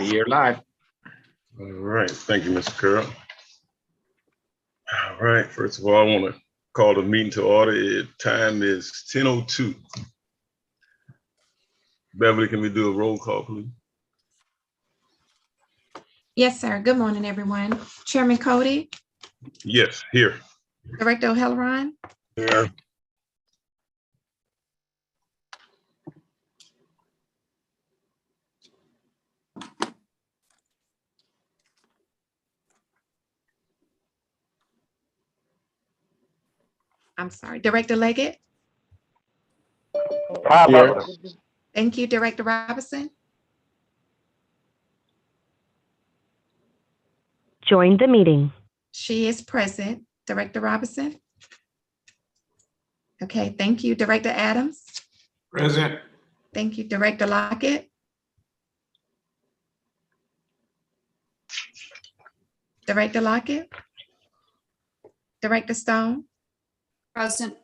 You're live. All right, thank you, Mr. Curl. All right, first of all, I want to call the meeting to order. Time is 10:02. Beverly, can we do a roll call, please? Yes, sir. Good morning, everyone. Chairman Cody, Yes, here. Director O'Halloran, Yeah. I'm sorry, Director Leggett. Here. Thank you, Director Robinson. Join the meeting. She is present. Director Robinson. Okay, thank you, Director Adams. Present. Thank you, Director Lockett. Director Lockett. Director Stone. Present.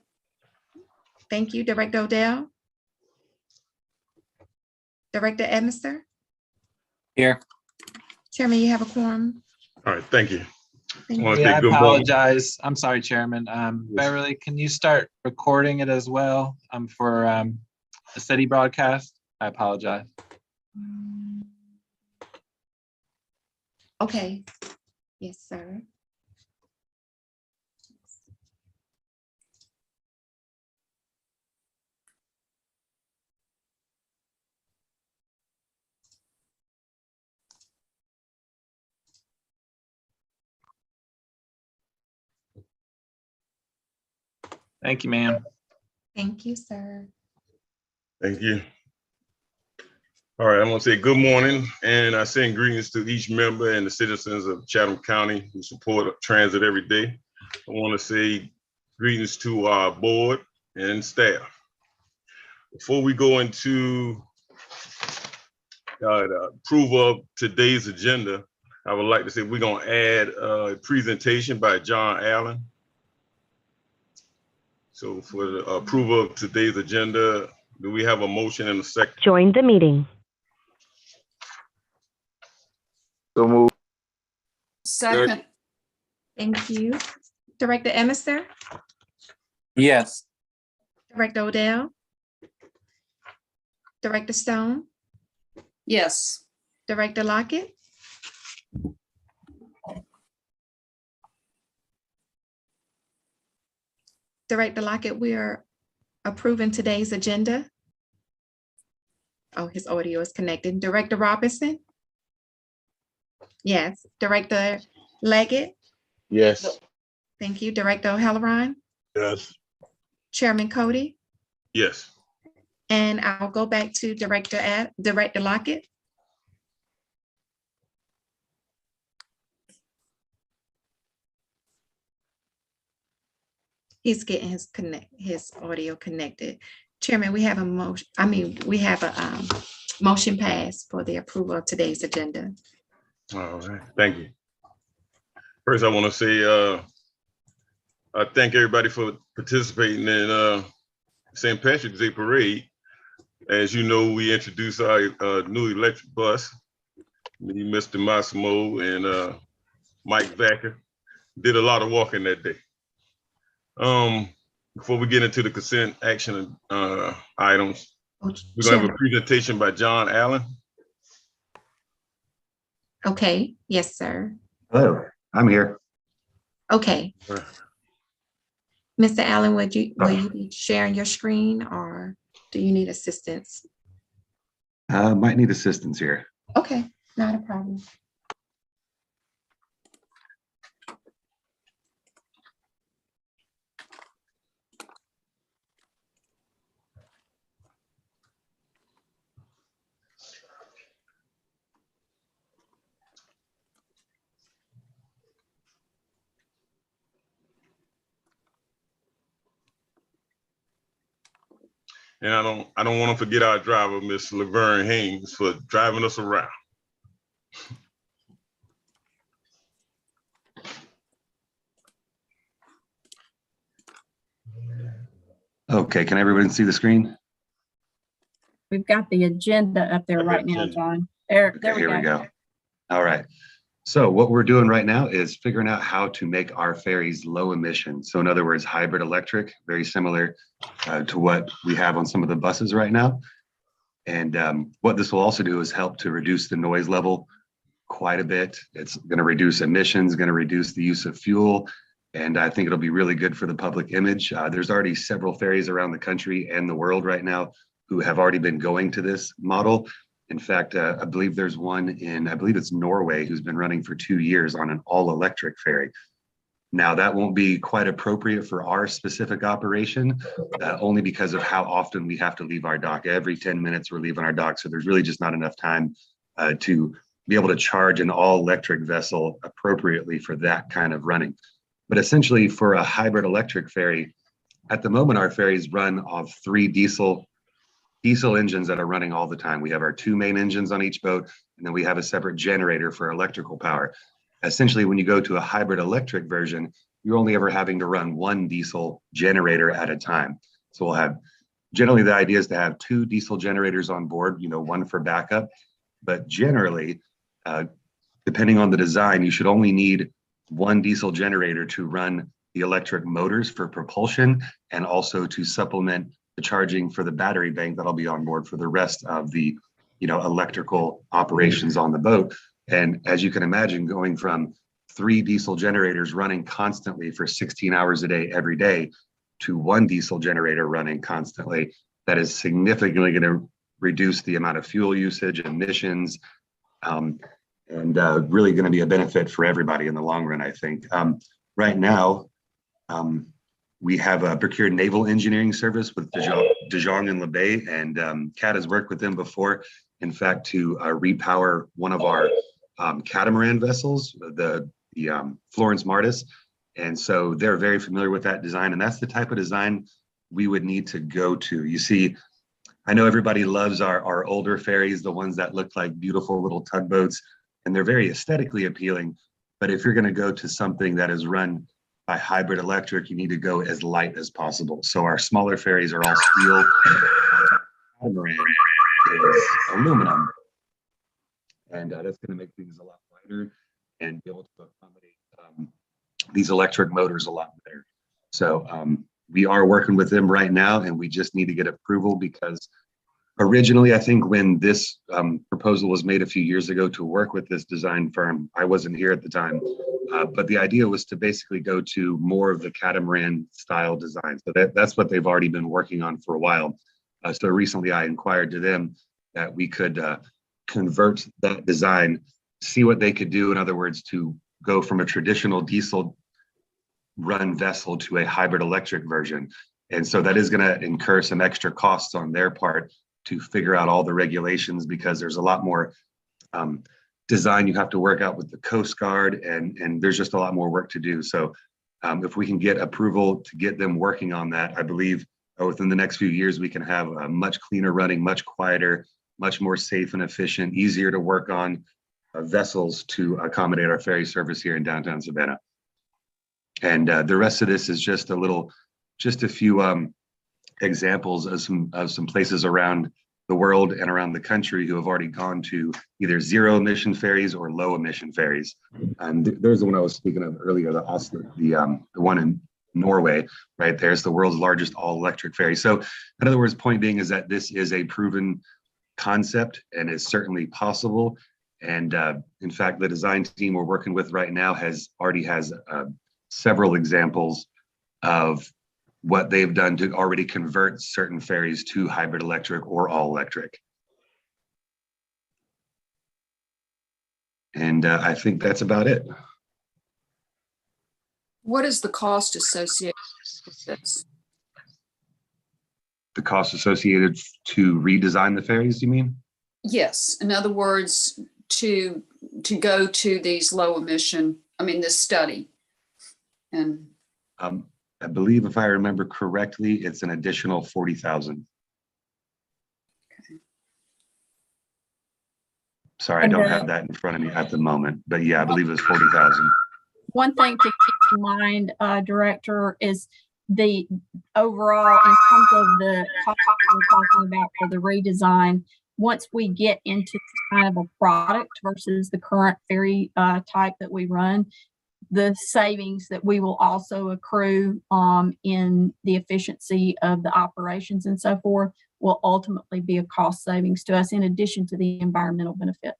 Thank you, Director Odell. Director Edmister. Here. Chairman, you have a quorum. All right, thank you. Thank I want you. to Yeah, say I good morning. apologize. I'm sorry, Chairman. Beverly, can you start recording it as well for a city broadcast? I apologize. Okay. Yes, sir. Thank you, ma'am. Thank you, sir. Thank you. All right, I want to say good morning, and I send greetings to each member and the citizens of Chatham County who support transit every day. I want to say greetings to our board and staff. Before we go into the approval of today's agenda, I would like to say we're going to add a presentation by John Allen. So for the approval of today's agenda, do we have a motion and a second? Join the meeting. So move. Second. Thank you. Director Edmister. Yes. Director Odell. Director Stone. Yes. Director Lockett. Director Lockett, we are approving today's agenda. Oh, his audio is connected. Director Robinson? Yes. Director Leggett? Yes. Thank you. Director O'Halloran? Yes. Chairman Cody? Yes. And I'll go back to Director Lockett. He's getting his audio connected. Chairman, we have a motion, we have a motion passed for the approval of today's agenda. All right, thank you. First, I want to say I thank everybody for participating in St. Patrick's Day Parade. As you know, we introduced our new electric bus. Me, Mr. Massimo, and Mike Vacker did a lot of walking that day. Before we get into the consent action items, we're gonna have a presentation by John Allen. Okay, yes, sir. Hello, I'm here. Okay. Right. Mr. Allen, will you be sharing your screen or do you need assistance? Might need assistance here. Okay, not a problem. And I don't want to forget our driver, Miss Laverne Haynes, for driving us around. Okay, can everybody see the screen? We've got the agenda up there Okay, right now, agenda. John. There Okay, we here we go. go. All right. So what we're doing right now is figuring out how to make our ferries low emission. So in other words, hybrid electric, very similar to what we have on some of the buses right now. And what this will also do is help to reduce the noise level quite a bit. It's going to reduce emissions, going to reduce the use of fuel. And I think it'll be really good for the public image. There's already several ferries around the country and the world right now who have already been going to this model. In fact, I believe there's one in, I believe it's Norway, who's been running for 2 years on an all-electric ferry. Now, that won't be quite appropriate for our specific operation, only because of how often we have to leave our dock. Every 10 minutes, we're leaving our dock. So there's really just not enough time to be able to charge an all-electric vessel appropriately for that kind of running. But essentially, for a hybrid electric ferry, at the moment, our ferries run off 3 diesel engines that are running all the time. We have our 2 main engines on each boat, and then we have a separate generator for electrical power. Essentially, when you go to a hybrid electric version, you're only ever having to run 1 diesel generator at a time. So we'll have, generally the idea is to have 2 diesel generators on board, 1 for backup. But generally, depending on the design, you should only need 1 diesel generator to run the electric motors for propulsion and also to supplement the charging for the battery bank that'll be on board for the rest of the electrical operations on the boat. And as you can imagine, going from 3 diesel generators running constantly for 16 hours a day, every day, to 1 diesel generator running constantly, that is significantly going to reduce the amount of fuel usage, emissions, and really going to be a benefit for everybody in the long run, I think. Right now, we have a procured naval engineering service with De Jong and LeBay, and CAT has worked with them before, in fact, to repower one of our catamaran vessels, the Florence Martis. And so they're very familiar with that design, and that's the type of design we would need to go to. You see, I know everybody loves our older ferries, the ones that look like beautiful little tugboats, and they're very aesthetically appealing. But if you're going to go to something that is run by hybrid electric, you need to go as light as possible. So our smaller ferries are all steel. Catamaran is aluminum. And that's going to make things a lot lighter and be able to accommodate these electric motors a lot better. So we are working with them right now, and we just need to get approval because originally, I think when this proposal was made a few years ago to work with this design firm, I wasn't here at the time, but the idea was to basically go to more of the catamaran style design. So that's what they've already been working on for a while. So recently I inquired to them that we could convert that design, see what they could do. In other words, to go from a traditional diesel run vessel to a hybrid electric version. And so that is going to incur some extra costs on their part to figure out all the regulations, because there's a lot more design you have to work out with the Coast Guard, and there's just a lot more work to do. So if we can get approval to get them working on that, I believe within the next few years, we can have a much cleaner running, much quieter, much more safe and efficient, easier to work on vessels to accommodate our ferry service here in downtown Savannah. And the rest of this is just a few examples of some places around the world and around the country who have already gone to either zero emission ferries or low emission ferries. And there's the one I was speaking of earlier, the Oslo, the one in Norway, right? There's the world's largest all electric ferry. So in other words, point being is that this is a proven concept and is certainly possible. And in fact, the design team we're working with right now already has several examples of what they've done to already convert certain ferries to hybrid electric or all electric. And I think that's about it. What is the cost associated with this? The cost associated to redesign the ferries, you mean? Yes, in other words, to go to these low emission, this study. And I believe if I remember correctly, it's an additional 40,000. Sorry, I don't have that in front of me at the moment, but yeah, I believe it was 40,000. One thing to keep in mind, Director, is the overall, in terms of the cost that we're talking about for the redesign, once we get into kind of a product versus the current ferry type that we run, the savings that we will also accrue in the efficiency of the operations and so forth will ultimately be a cost savings to us in addition to the environmental benefit.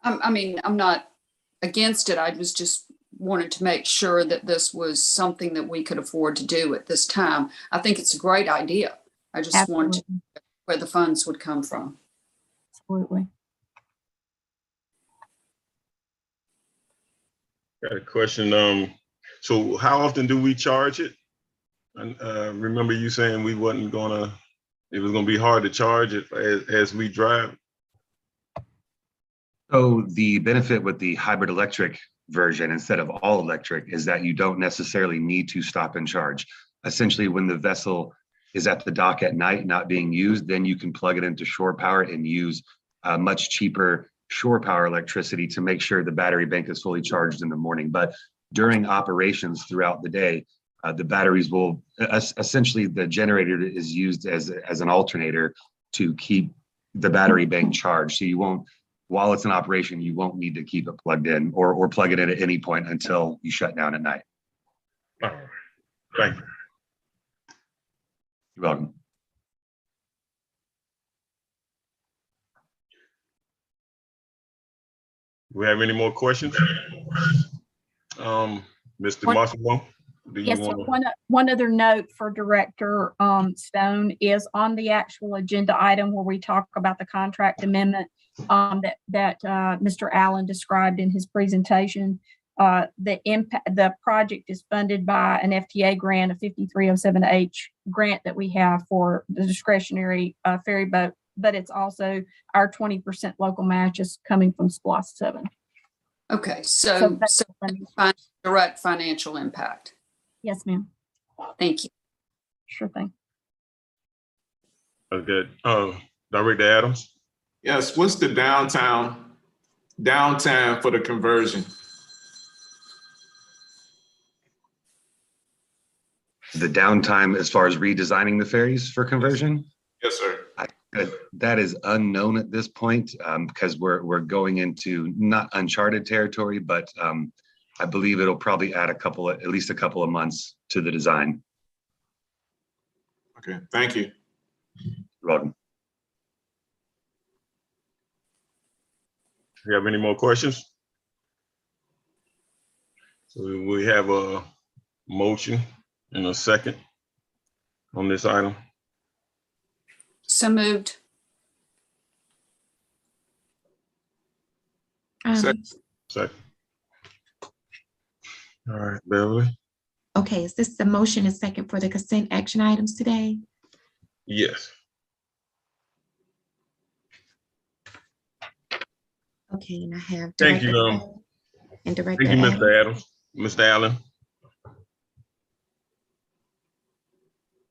I mean, I'm not against it. I was just wanted to make sure that this was something that we could afford to do at this time. I think it's a great idea. I just wanted to know where the funds would come from. Absolutely. Got a question. So how often do we charge it? And remember you saying it was gonna be hard to charge it as we drive. So the benefit with the hybrid electric version instead of all electric is that you don't necessarily need to stop and charge. Essentially, when the vessel is at the dock at night not being used, then you can plug it into shore power and use much cheaper shore power electricity to make sure the battery bank is fully charged in the morning. But during operations throughout the day, the batteries will essentially, the generator is used as an alternator to keep the battery bank charged. So you won't, while it's in operation, you won't need to keep it plugged in or plug it in at any point until you shut down at night. All right. Thank you. You're welcome. Do we have any more questions? Mr. Massimo, do you Yes, sir. want to? One other note for Director Stone is on the actual agenda item where we talk about the contract amendment that Mr. Allen described in his presentation. The project is funded by an FTA grant, a 5307H grant that we have for the discretionary ferry boat, but it's also our 20% local match is coming from SPLOST 7. Okay, so that's direct financial impact. Yes, ma'am. Thank you. Sure thing. Okay. Director Adams. Yes, what's the downtime for the conversion? The downtime as far as redesigning the ferries for conversion? Yes, sir. That is unknown at this point because we're going into not uncharted territory, but I believe it'll probably add at least a couple of months to the design. Okay, thank you. You're welcome. Do you have any more questions? So we have a motion and a second on this item. So moved. Second. Second. All right, Beverly. Okay, is this the motion and second for the consent action items today? Yes. Okay, and I have. Thank you, Director and Director Thank you, Adams. Mr. Adams. Mr. Allen.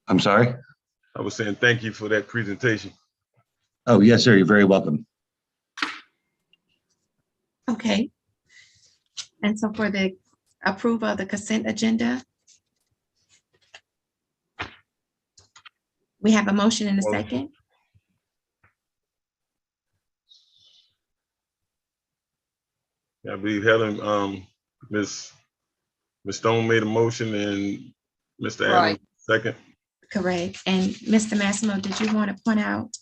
I'm sorry? I was saying thank you for that presentation. Oh, yes, sir. You're very welcome. Okay. And so for the approval of the consent agenda, we have a motion and a second. I believe Helen, Ms. Stone made a motion and Mr. Adams second. Correct. And Mr. Massimo, did you want to point out?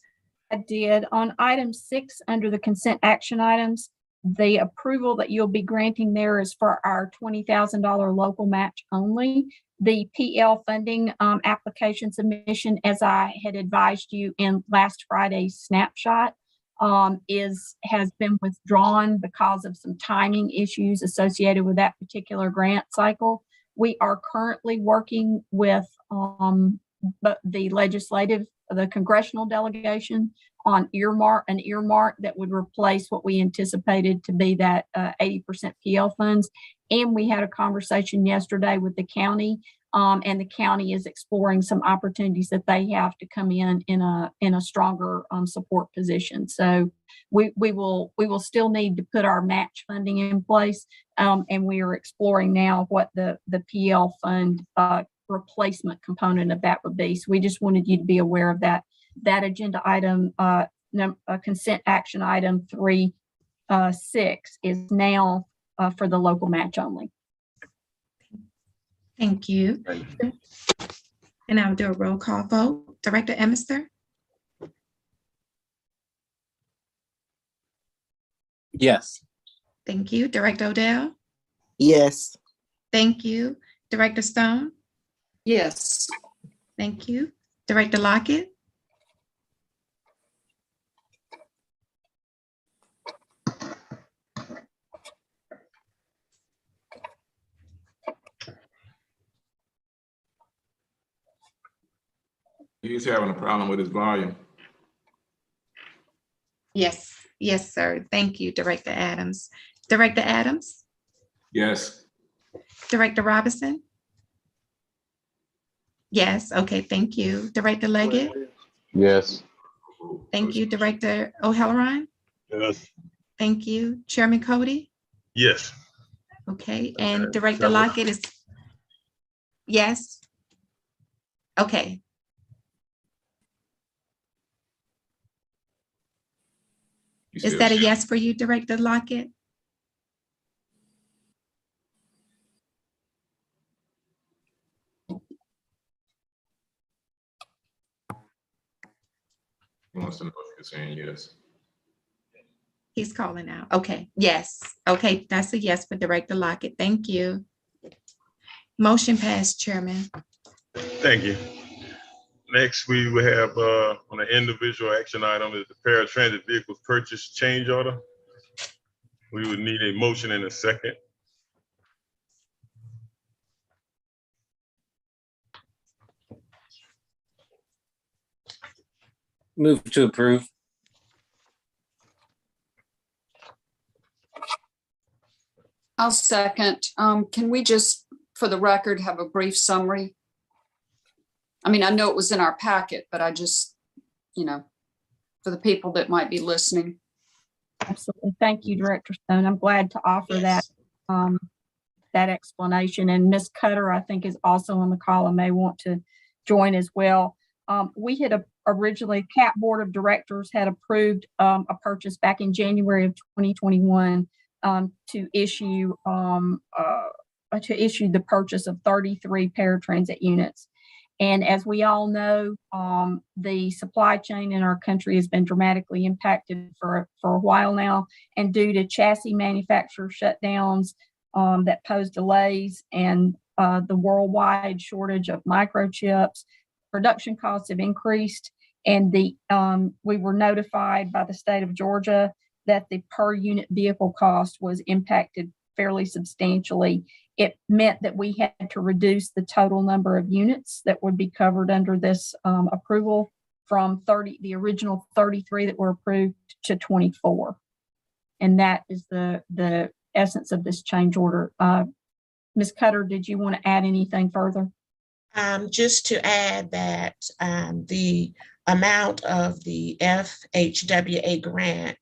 I did. On item 6 under the consent action items, the approval that you'll be granting there is for our $20,000 local match only. The PL funding application submission, as I had advised you in last Friday's snapshot, has been withdrawn because of some timing issues associated with that particular grant cycle. We are currently working with the congressional delegation on an earmark that would replace what we anticipated to be that 80% PL funds. And we had a conversation yesterday with the county, and the county is exploring some opportunities that they have to come in a stronger support position. So we will still need to put our match funding in place, and we are exploring now what the PL fund replacement component of that would be. So we just wanted you to be aware of that that agenda item, consent action item 3.6 is now for the local match only. Thank you. Right. And I'll do a roll call vote. Director Emister, Yes. thank you. Director Odell, Yes. thank you. Director Stone, Yes. thank you. Director Lockett, He's having a problem with his volume. yes, yes, sir. Thank you, Director Adams. Director Adams, Yes. Director Robinson? Yes, okay, thank you. Director Leggett? Yes. Thank you. Director O'Halloran? Yes. Thank you. Chairman Cody? Yes. Okay, and Director Lockett is yes? Okay, is that a yes for you, Director Lockett? He wants to know if you're saying yes. He's calling out. Okay, yes. Okay, that's a yes for Director Lockett. Thank you. Motion passed, Chairman. Thank you. Next, we will have on an individual action item is the paratransit vehicles purchase change order. We would need a motion in a second. Move to approve. I'll second. Can we just, for the record, have a brief summary? I mean, I know it was in our packet, but I just, for the people that might be listening. Absolutely. Thank you, Director Stone. I'm glad to offer that explanation. And Ms. Cutter, I think, is also on the call and may want to join as well. We had originally, CAP Board of Directors had approved a purchase back in January of 2021 to issue the purchase of 33 paratransit units. And as we all know, the supply chain in our country has been dramatically impacted for a while now, and due to chassis manufacturer shutdowns that pose delays and the worldwide shortage of microchips, production costs have increased, and we were notified by the state of Georgia that the per unit vehicle cost was impacted fairly substantially. It meant that we had to reduce the total number of units that would be covered under this approval from the original 33 that were approved to 24. And that is the essence of this change order. Ms. Cutter, did you want to add anything further? Just to add that the amount of the FHWA grant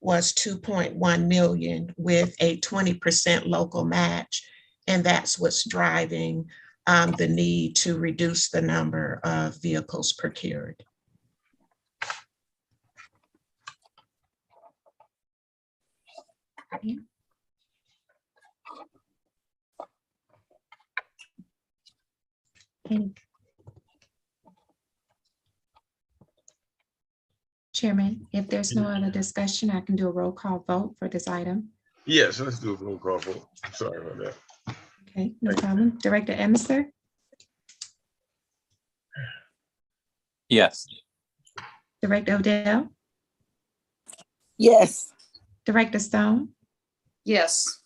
was $2.1 million with a 20% local match. And that's what's driving the need to reduce the number of vehicles procured. Chairman, if there's no other discussion, I can do a roll call vote for this item. Yes, let's do a roll call vote. Sorry about that. Okay, no problem. Director Emister? Yes. Director Odell? Yes. Director Stone? Yes.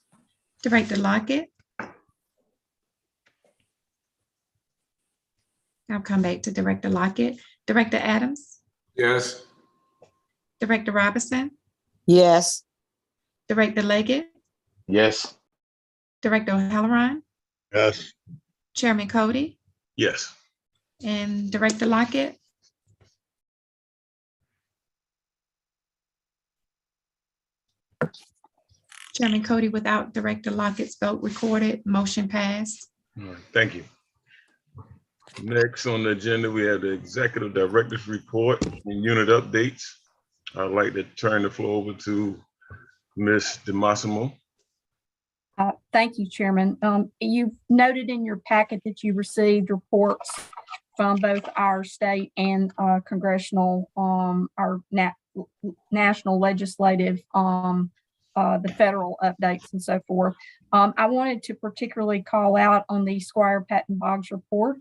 Director Lockett? I'll come back to Director Lockett. Director Adams? Yes. Director Robinson? Yes. Director Leggett? Yes. Director O'Halloran? Yes. Chairman Cody? Yes. And Director Lockett? Chairman Cody, without Director Lockett's vote recorded, motion passed. All right, thank you. Next on the agenda, we have the Executive Director's Report and Unit Updates. I'd like to turn the floor over to Ms. DeMassimo. Thank you, Chairman. You've noted in your packet that you received reports from both our state and congressional, our national legislative, the federal updates and so forth. I wanted to particularly call out on the Squire Patton Boggs report.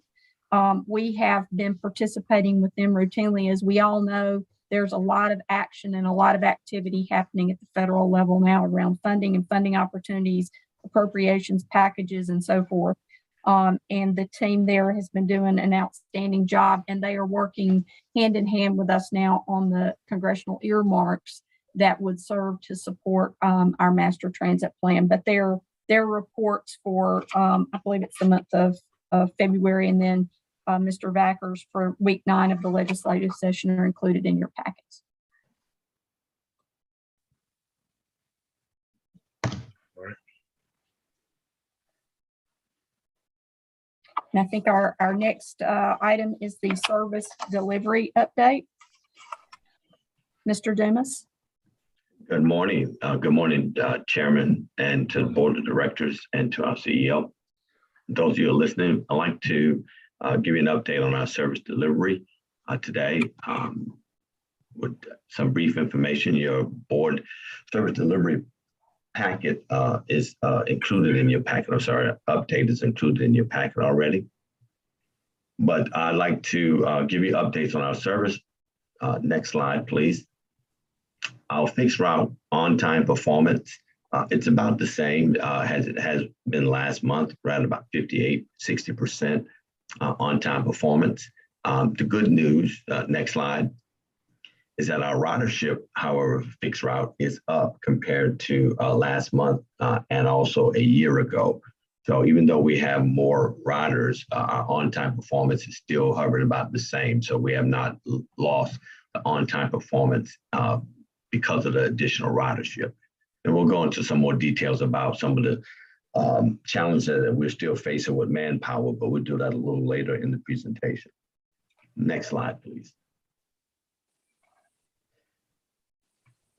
We have been participating with them routinely. As we all know, there's a lot of action and a lot of activity happening at the federal level now around funding and funding opportunities, appropriations packages, and so forth. And the team there has been doing an outstanding job, and they are working hand in hand with us now on the congressional earmarks that would serve to support our master transit plan. But their reports for, I believe it's the month of February, and then Mr. Vacker's for week 9 of the legislative session are included in your packets. And I think our next item is the service delivery update. Mr. Dumas. Good morning. Good morning, Chairman, and to the Board of Directors and to our CEO. Those of you who are listening, I'd like to give you an update on our service delivery today. With some brief information, your board service delivery packet is included in your packet. I'm sorry, update is included in your packet already. But I'd like to give you updates on our service. Next slide, please. Our fixed route on-time performance, it's about the same as it has been last month, around about 58–60% on-time performance. The good news, next slide, is that our ridership, however, fixed route is up compared to last month and also a year ago. So even though we have more riders, our on-time performance is still hovering about the same. So we have not lost the on-time performance because of the additional ridership. And we'll go into some more details about some of the challenges that we're still facing with manpower, but we'll do that a little later in the presentation. Next slide, please.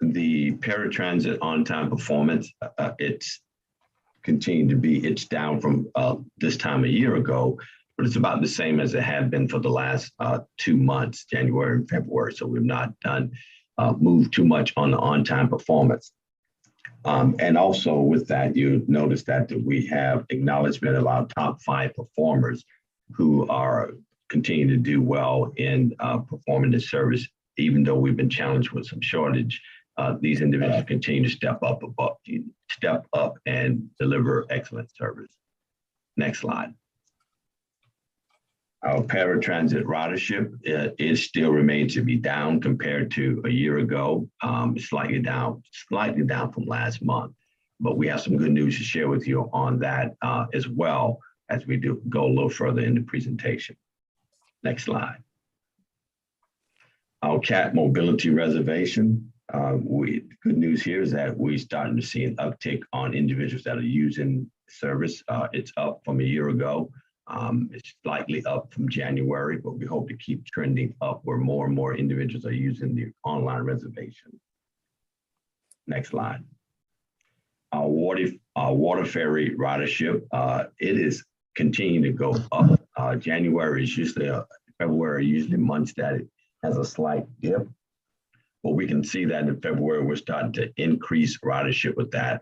The paratransit on-time performance, it's continued to be, it's down from this time a year ago, but it's about the same as it had been for the last 2 months, January and February. So we've not moved too much on the on-time performance. And also with that, you notice that we have acknowledgement of our top 5 performers who are continuing to do well in performing the service, even though we've been challenged with some shortage. These individuals continue to step up and deliver excellent service. Next slide. Our paratransit ridership is still remains to be down compared to a year ago, slightly down from last month. But we have some good news to share with you on that as well as we do go a little further in the presentation. Next slide. Our CAT mobility reservation. Good news here is that we're starting to see an uptick on individuals that are using service. It's up from a year ago. It's slightly up from January, but we hope to keep trending up where more and more individuals are using the online reservation. Next slide. Our water ferry ridership, it is continuing to go up. January is usually, February usually months that it has a slight dip. But we can see that in February, we're starting to increase ridership with that.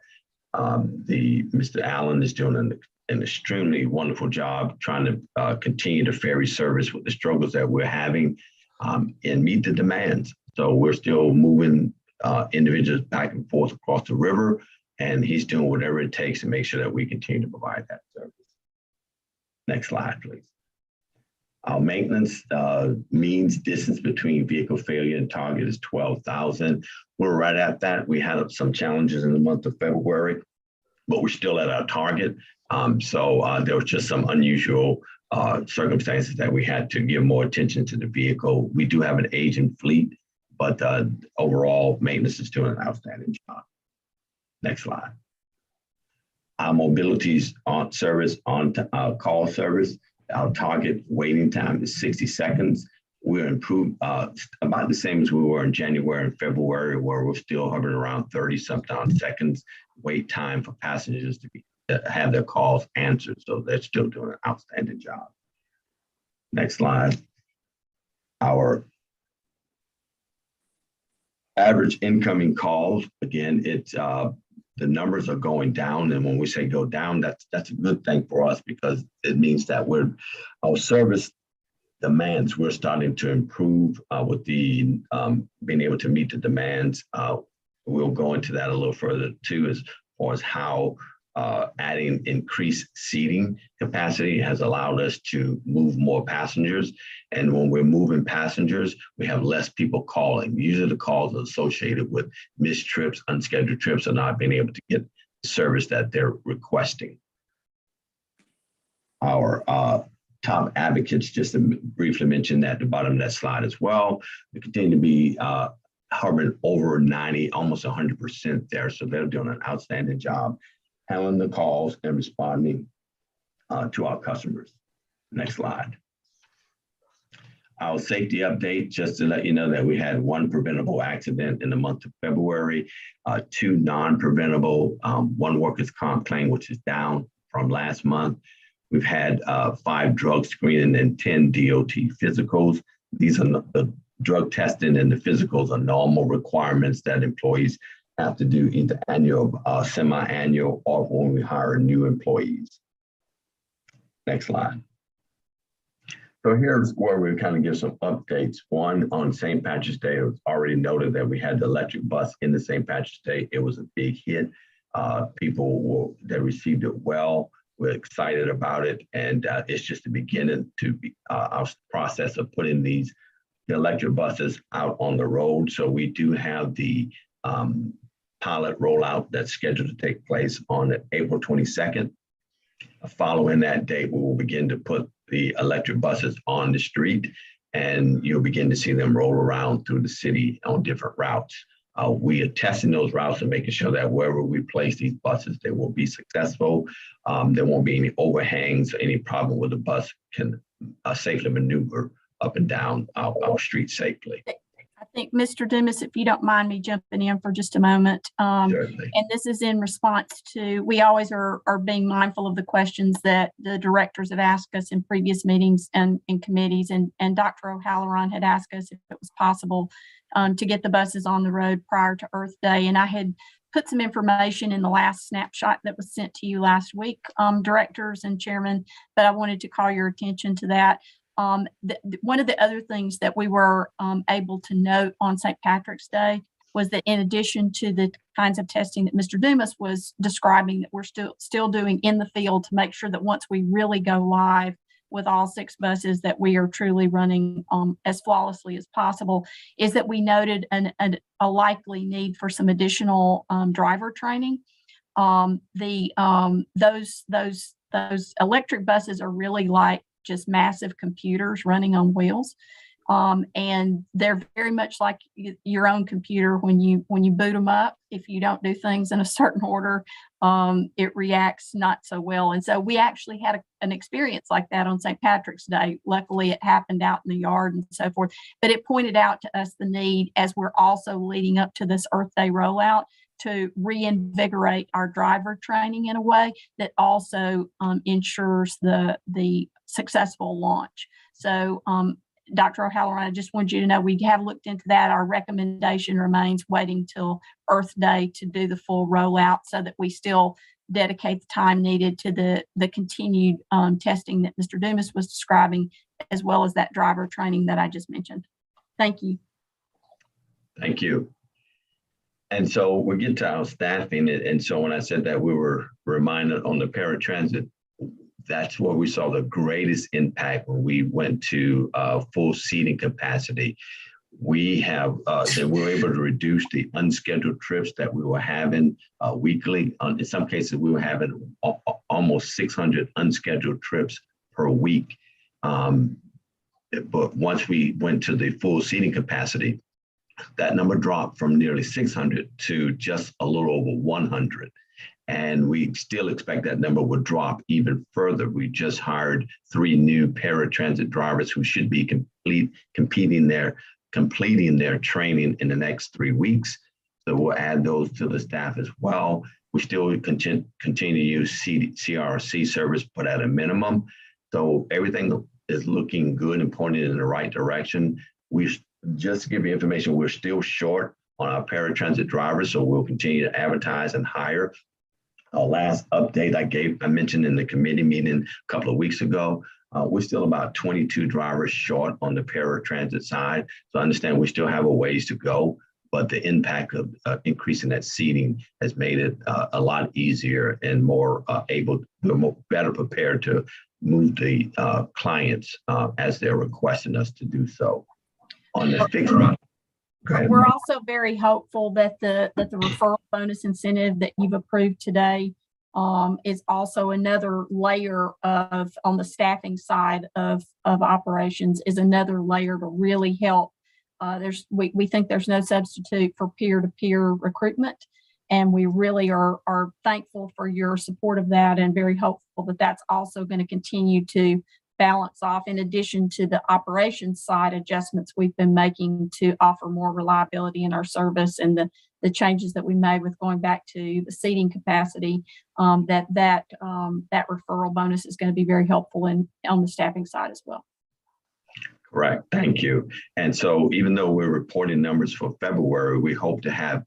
Mr. Allen is doing an extremely wonderful job trying to continue the ferry service with the struggles that we're having and meet the demands. So we're still moving individuals back and forth across the river, and he's doing whatever it takes to make sure that we continue to provide that service. Next slide, please. Our maintenance means distance between vehicle failure and target is 12,000. We're right at that. We had some challenges in the month of February, but we're still at our target. So there was just some unusual circumstances that we had to give more attention to the vehicle. We do have an aging fleet, but overall maintenance is doing an outstanding job. Next slide. Our mobilities on service, on call service. Our target waiting time is 60 seconds. We're improved about the same as we were in January and February, where we're still hovering around 30 sometimes seconds wait time for passengers to have their calls answered. So they're still doing an outstanding job. Next slide. Our average incoming calls, again, it's the numbers are going down. And when we say go down, that's a good thing for us, because it means that our service demands, we're starting to improve with the being able to meet the demands. We'll go into that a little further too, as far as how adding increased seating capacity has allowed us to move more passengers. And when we're moving passengers, we have less people calling. Usually the calls are associated with missed trips, unscheduled trips, or not being able to get the service that they're requesting. Our top advocates, just to briefly mention that at the bottom of that slide as well, we continue to be hovering over 90, almost 100% there. So they're doing an outstanding job handling the calls and responding to our customers. Next slide. Our safety update, just to let you know that we had 1 preventable accident in the month of February, 2 non-preventable, 1 workers' comp claim, which is down from last month. We've had 5 drug screening and 10 DOT physicals. These are the drug testing and the physicals are normal requirements that employees have to do, either annual, semi-annual, or when we hire new employees. Next slide. So here's where we kind of give some updates. One, on St. Patrick's Day, it was already noted that we had the electric bus in the St. Patrick's Day. It was a big hit. People that received it well. We're excited about it, and it's just the beginning to be our process of putting the electric buses out on the road. So we do have the pilot rollout that's scheduled to take place on April 22nd. Following that date, we will begin to put the electric buses on the street, and you'll begin to see them roll around through the city on different routes. We are testing those routes and making sure that wherever we place these buses, they will be successful. There won't be any overhangs, any problem with the bus can safely maneuver up and down our street safely. I think, Mr. Dumas, if you don't mind me jumping in for just a moment. Certainly. And this is in response to, we always are being mindful of the questions that the directors have asked us in previous meetings and in committees. And Dr. O'Halloran had asked us if it was possible to get the buses on the road prior to Earth Day. And I had put some information in the last snapshot that was sent to you last week, directors and chairman, but I wanted to call your attention to that. One of the other things that we were able to note on St. Patrick's Day was that in addition to the kinds of testing that Mr. Dumas was describing that we're still doing in the field to make sure that once we really go live with all 6 buses that we are truly running as flawlessly as possible, is that we noted a likely need for some additional driver training. Those electric buses are really like just massive computers running on wheels. And they're very much like your own computer. When you boot them up, if you don't do things in a certain order, it reacts not so well. And so we actually had an experience like that on St. Patrick's Day. Luckily, it happened out in the yard and so forth. But it pointed out to us the need, as we're also leading up to this Earth Day rollout, to reinvigorate our driver training in a way that also ensures the successful launch. So Dr. O'Halloran, I just wanted you to know we have looked into that. Our recommendation remains waiting till Earth Day to do the full rollout so that we still dedicate the time needed to the continued testing that Mr. Dumas was describing, as well as that driver training that I just mentioned. Thank you. Thank you. And so we get to our staffing. And so when I said that we were reminded on the paratransit, that's where we saw the greatest impact when we went to full seating capacity. We were able to reduce the unscheduled trips that we were having weekly. In some cases, we were having almost 600 unscheduled trips per week. But once we went to the full seating capacity, that number dropped from nearly 600 to just a little over 100. And we still expect that number will drop even further. We just hired 3 new paratransit drivers who should be completing their training in the next 3 weeks. So we'll add those to the staff as well. We still continue to use CRC service, but at a minimum. So everything is looking good and pointed in the right direction. We just to give you information, we're still short on our paratransit drivers, so we'll continue to advertise and hire. Our last update I mentioned in the committee meeting a couple of weeks ago, we're still about 22 drivers short on the paratransit side. So I understand we still have a ways to go, but the impact of increasing that seating has made it a lot easier and more better prepared to move the clients as they're requesting us to do so. On the fixed route. We're also very hopeful that the referral bonus incentive that you've approved today is also another layer of, on the staffing side of operations, is another layer to really help. We think there's no substitute for peer-to-peer recruitment, and we really are thankful for your support of that, and very hopeful that that's also going to continue to balance off, in addition to the operations side adjustments we've been making to offer more reliability in our service, and the changes that we made with going back to the seating capacity. That referral bonus is going to be very helpful on the staffing side as well. Correct. Thank you. And so even though we're reporting numbers for February, we hope to have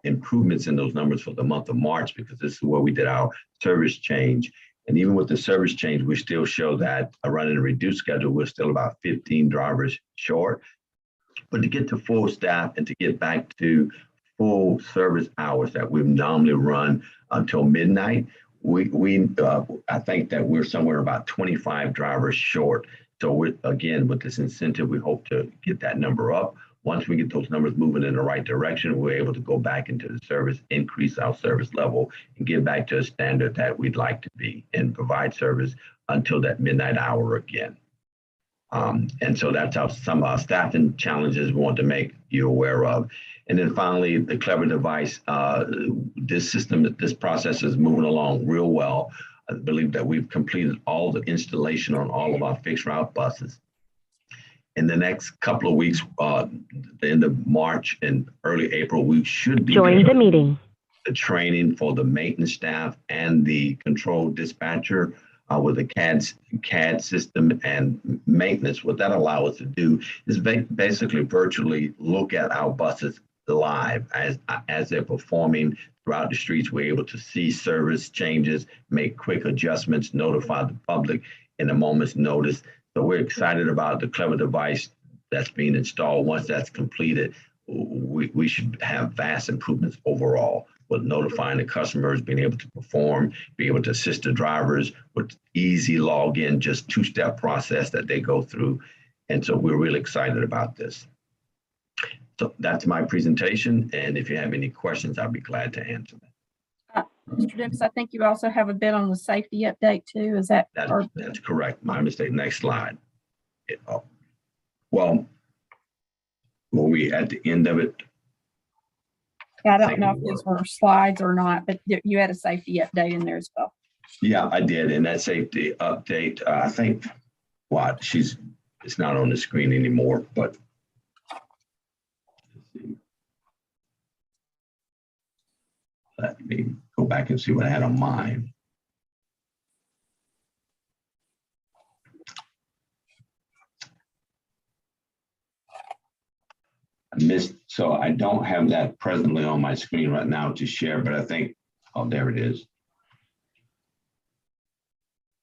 improvements in those numbers for the month of March, because this is where we did our service change. And even with the service change, we still show that running a reduced schedule, we're still about 15 drivers short. But to get to full staff and to get back to full service hours that we've normally run until midnight, I think that we're somewhere about 25 drivers short. So again, with this incentive, we hope to get that number up. Once we get those numbers moving in the right direction, we're able to go back into the service, increase our service level, and get back to a standard that we'd like to be, and provide service until that midnight hour again. And so that's some of our staffing challenges we want to make you aware of. And then finally, the Clever device, this process is moving along real well. I believe that we've completed all the installation on all of our fixed route buses. In the next couple of weeks, the end of March and early April, we should be Join the meeting. The training for the maintenance staff and the control dispatcher with the CAD system and maintenance. What that allows us to do is basically virtually look at our buses live as they're performing throughout the streets. We're able to see service changes, make quick adjustments, notify the public in a moment's notice. So we're excited about the Clever device that's being installed. Once that's completed, we should have vast improvements overall with notifying the customers, being able to perform, be able to assist the drivers with easy login, just two-step process that they go through. And so we're really excited about this. So that's my presentation. And if you have any questions, I'll be glad to answer them. Mr. Dennis, I think you also have a bit on the safety update too. Is that? That's correct. My mistake. Next slide. Well, were we at the end of it? Yeah, I don't know if those were slides or not, but you had a safety update in there as well. Yeah, I did. And that safety update, I think, it's not on the screen anymore, but let's see. Let me go back and see what I had on mine. So I don't have that presently on my screen right now to share, but I think, oh, there it is.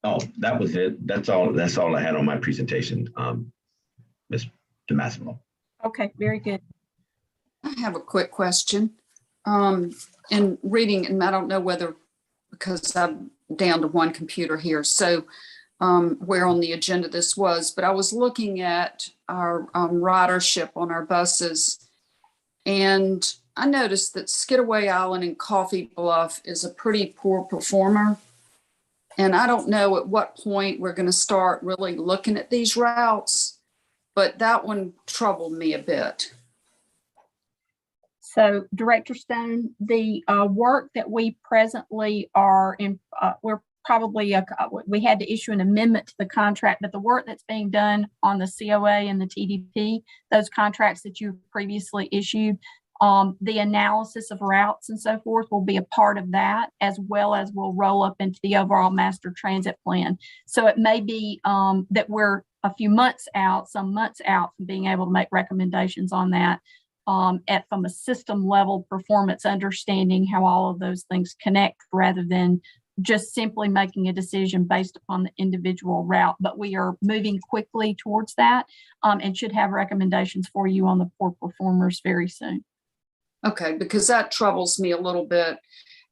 Oh, that was it. That's all I had on my presentation, Ms. DeMassimo. Okay, very good. I have a quick question. In reading, and I don't know whether, because I'm down to one computer here, so where on the agenda this was, but I was looking at our ridership on our buses, and I noticed that Skidaway Island and Coffee Bluff is a pretty poor performer. And I don't know at what point we're going to start really looking at these routes, but that one troubled me a bit. So Director Stone, the work that we presently are in, we're probably, we had to issue an amendment to the contract, but the work that's being done on the COA and the TDP, those contracts that you previously issued, the analysis of routes and so forth will be a part of that, as well as will roll up into the overall master transit plan. So it may be that we're a few months out, some months out from being able to make recommendations on that from a system level performance, understanding how all of those things connect rather than just simply making a decision based upon the individual route. But we are moving quickly towards that and should have recommendations for you on the poor performers very soon. Okay, because that troubles me a little bit.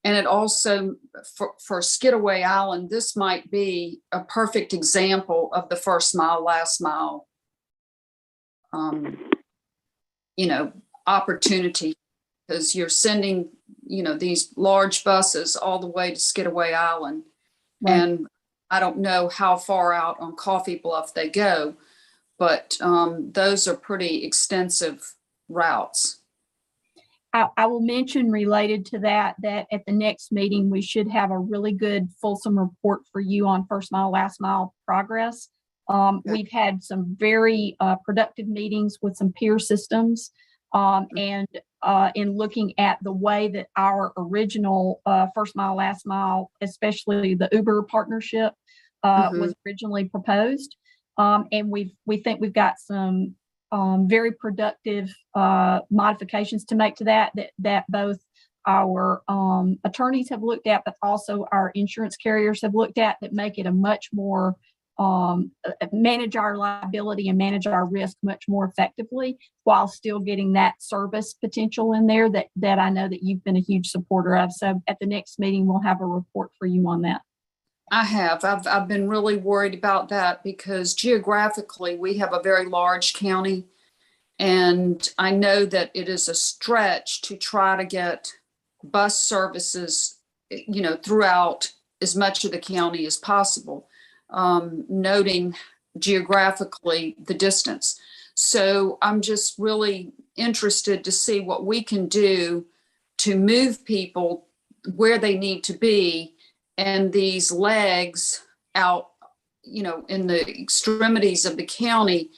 And it also, for Skidaway Island, this might be a perfect example of the first mile, last mile, opportunity, because you're sending, these large buses all the way to Skidaway Island. Right. And I don't know how far out on Coffee Bluff they go, but those are pretty extensive routes. I will mention related to that at the next meeting, we should have a really good fulsome report for you on first mile, last mile progress. We've had some very productive meetings with some peer systems and in looking at the way that our original first mile, last mile, especially the Uber partnership was originally proposed. And we think we've got some very productive modifications to make to that both our attorneys have looked at, but also our insurance carriers have looked at, that make it a much more manage our liability and manage our risk much more effectively while still getting that service potential in there that I know that you've been a huge supporter of. So at the next meeting, we'll have a report for you on that. I have. I've been really worried about that because geographically we have a very large county, and I know that it is a stretch to try to get bus services, throughout as much of the county as possible, noting geographically the distance. So I'm just really interested to see what we can do to move people where they need to be. And these legs out, in the extremities of the county,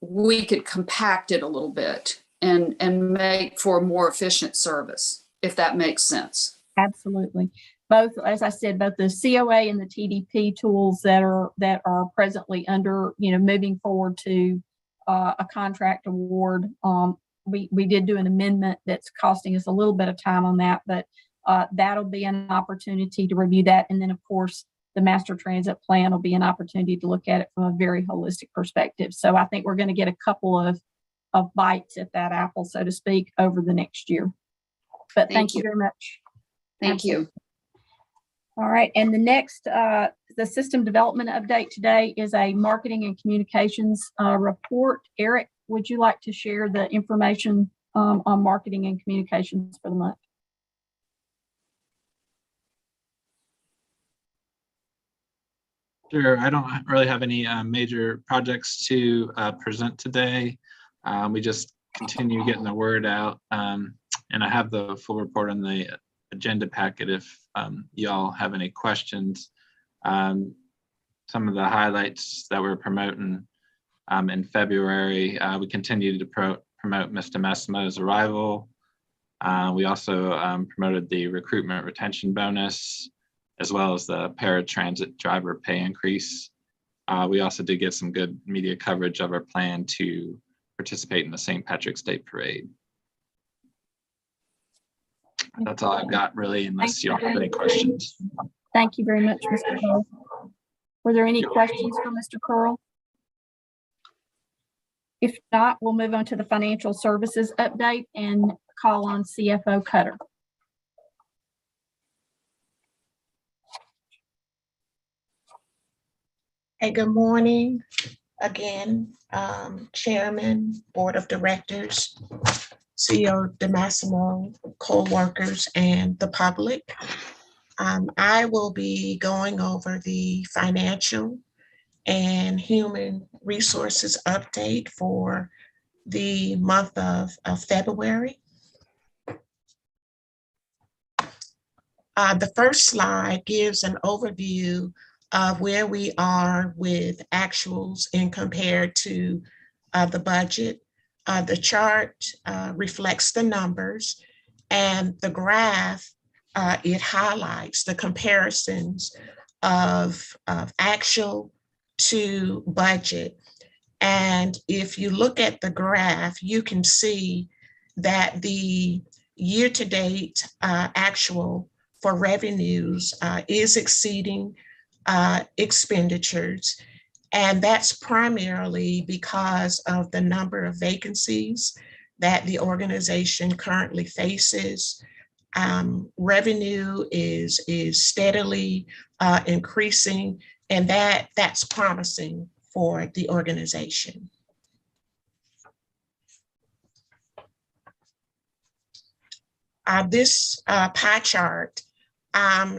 we could compact it a little bit and make for a more efficient service, if that makes sense. Absolutely. Both, as I said, both the COA and the TDP tools that are presently under, moving forward to a contract award. We did do an amendment that's costing us a little bit of time on that, but that'll be an opportunity to review that. And then, of course, the master transit plan will be an opportunity to look at it from a very holistic perspective. So I think we're going to get a couple of bites at that apple, so to speak, over the next year. But thank you very much. Thank you. All right. And the next, the system development update today is a marketing and communications report. Eric, would you like to share the information on marketing and communications for the month? Sure. I don't really have any major projects to present today. We just continue getting the word out, and I have the full report on the agenda packet if y'all have any questions. Some of the highlights that we're promoting in February, we continue to promote Mr. Massimo's arrival. We also promoted the recruitment retention bonus, as well as the paratransit driver pay increase. We also did get some good media coverage of our plan to participate in the St. Patrick's Day Parade. That's all I've got, really, unless you all have any questions. Thank you very much, Mr. Curl. Were there any questions for Mr. Curl? If not, we'll move on to the financial services update and call on CFO Cutter. Hey, good morning again, Chairman, Board of Directors, CEO DeMassimo, co-workers, and the public. I will be going over the financial and human resources update for the month of February. The first slide gives an overview of where we are with actuals and compared to the budget. The chart reflects the numbers, and the graph, it highlights the comparisons of actual to budget. And if you look at the graph, you can see that the year-to-date actual for revenues is exceeding expenditures. And that's primarily because of the number of vacancies that the organization currently faces. Revenue is steadily increasing, and that's promising for the organization. This pie chart,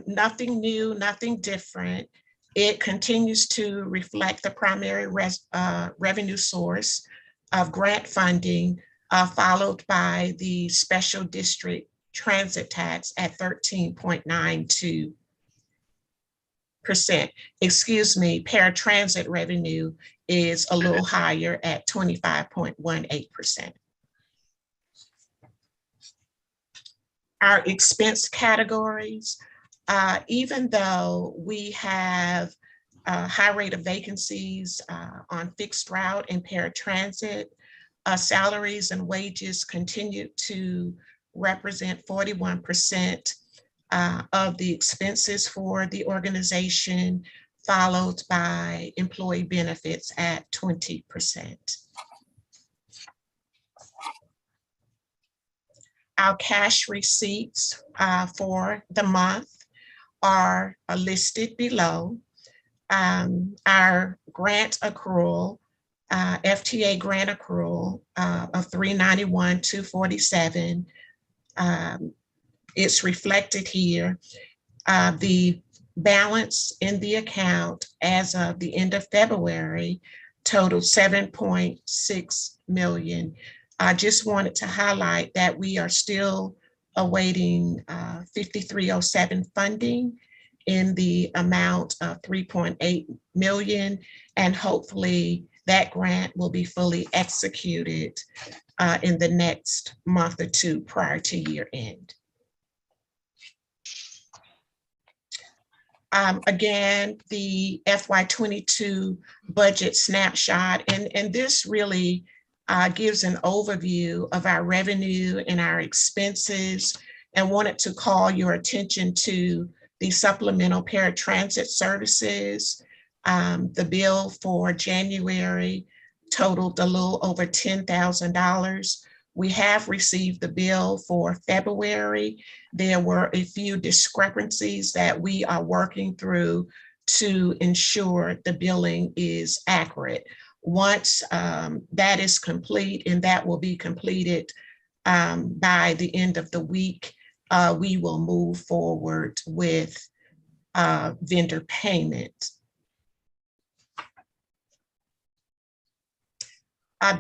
nothing new, nothing different. It continues to reflect the primary revenue source of grant funding, followed by the special district transit tax at 13.92%. Excuse me, paratransit revenue is a little higher at 25.18%. Our expense categories, even though we have a high rate of vacancies on fixed route and paratransit, salaries and wages continue to represent 41% of the expenses for the organization, followed by employee benefits at 20%. Our cash receipts for the month are listed below. Our grant accrual, FTA grant accrual of $391,247. It's reflected here. The balance in the account as of the end of February totaled $7.6 million. I just wanted to highlight that we are still awaiting 5307 funding in the amount of $3.8 million, and hopefully that grant will be fully executed in the next month or two prior to year end. Again, the FY22 budget snapshot, and this really gives an overview of our revenue and our expenses, and wanted to call your attention to the supplemental paratransit services. The bill for January totaled a little over $10,000. We have received the bill for February. There were a few discrepancies that we are working through to ensure the billing is accurate. Once that is complete, and that will be completed by the end of the week, we will move forward with vendor payment.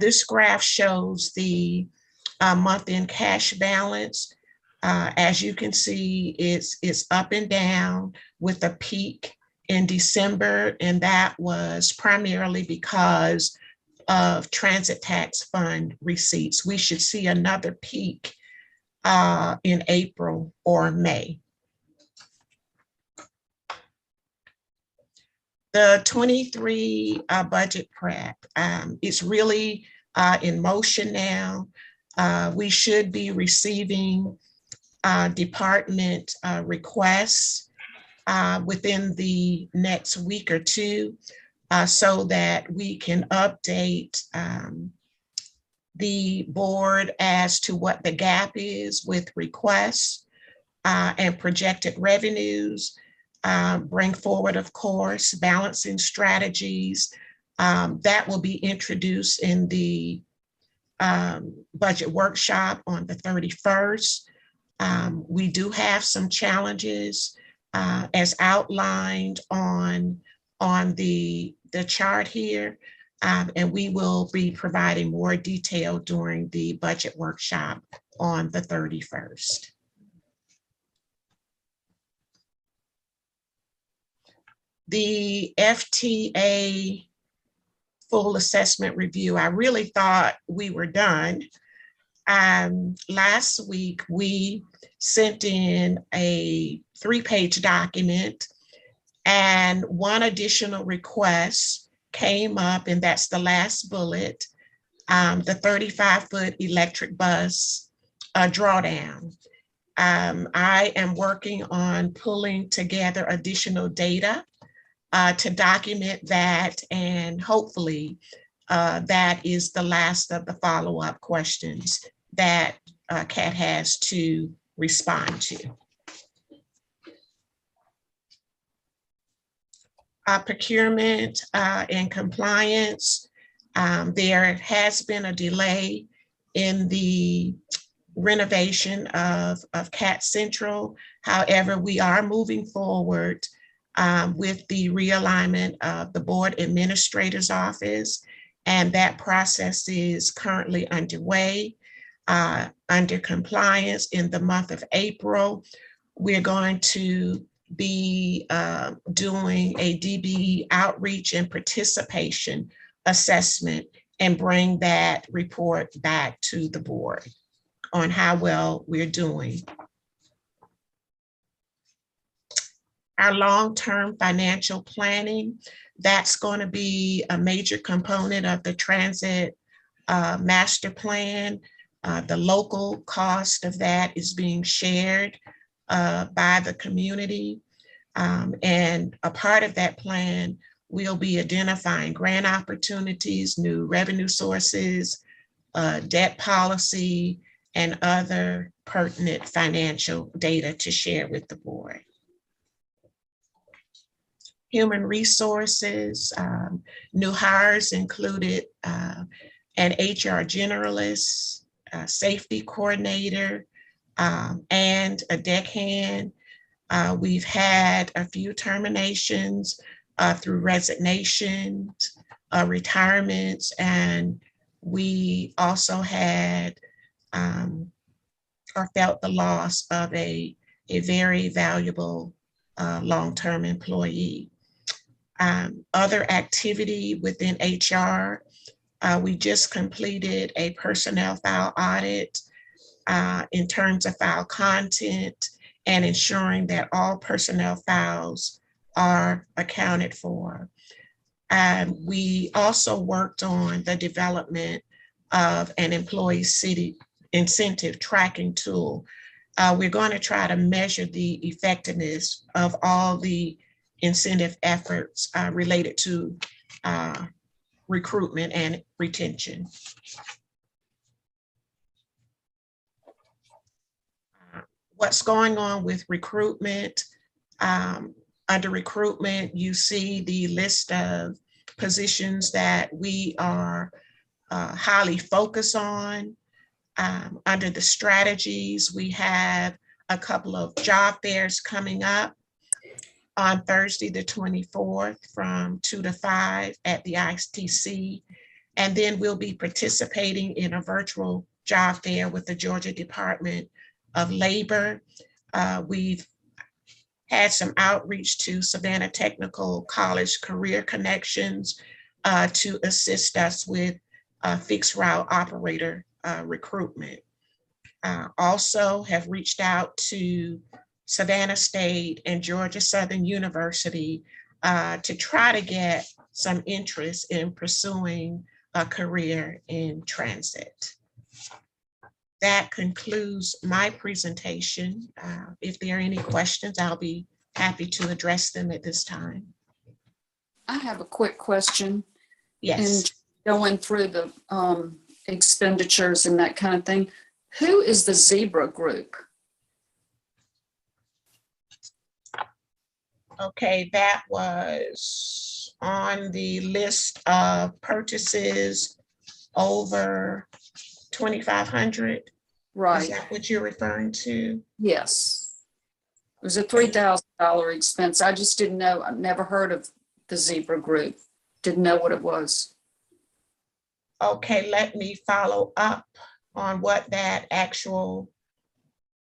This graph shows the month-end cash balance. As you can see, it's up and down with a peak in December, and that was primarily because of transit tax fund receipts. We should see another peak in April or May. The 23 budget prep, it's really in motion now. We should be receiving department requests within the next week or two, so that we can update the board as to what the gap is with requests and projected revenues. Bring forward, of course, balancing strategies that will be introduced in the budget workshop on the 31st. We do have some challenges as outlined on the chart here, and we will be providing more detail during the budget workshop on the 31st. the FTA full assessment review, I really thought we were done. Last week, we sent in a 3-page document, and one additional request came up, and that's the last bullet, the 35-foot electric bus drawdown. I am working on pulling together additional data to document that, and hopefully that is the last of the follow-up questions that CAT has to respond to. Procurement and compliance, there has been a delay in the renovation of CAT Central. However, we are moving forward with the realignment of the board administrator's office, and that process is currently underway. Under compliance in the month of April, we're going to be doing a DB outreach and participation assessment and bring that report back to the board on how well we're doing. Our long-term financial planning, that's going to be a major component of the transit master plan. The local cost of that is being shared by the community. And a part of that plan will be identifying grant opportunities, new revenue sources, debt policy, and other pertinent financial data to share with the board. Human resources, new hires included an HR generalist, a safety coordinator, and a deckhand. We've had a few terminations through resignations, retirements, and we also had or felt the loss of a very valuable long-term employee. Other activity within HR, we just completed a personnel file audit in terms of file content and ensuring that all personnel files are accounted for. We also worked on the development of an employee city incentive tracking tool. We're going to try to measure the effectiveness of all the incentive efforts related to recruitment and retention. What's going on with recruitment? Under recruitment, you see the list of positions that we are highly focused on. Under the strategies, we have a couple of job fairs coming up on Thursday, the 24th from 2 to 5 at the ITC. And then we'll be participating in a virtual job fair with the Georgia Department of Labor. We've had some outreach to Savannah Technical College Career Connections to assist us with fixed route operator recruitment. Also have reached out to Savannah State and Georgia Southern University to try to get some interest in pursuing a career in transit. That concludes my presentation. If there are any questions, I'll be happy to address them at this time. I have a quick question. Yes. And going through the expenditures and that kind of thing, who is the Zebra Group? Okay, that was on the list of purchases over 2,500. Right. Is that what you're referring to? Yes. It was a $3,000 expense. I just didn't know. I've never heard of the Zebra Group. Didn't know what it was. Okay, let me follow up on what that actual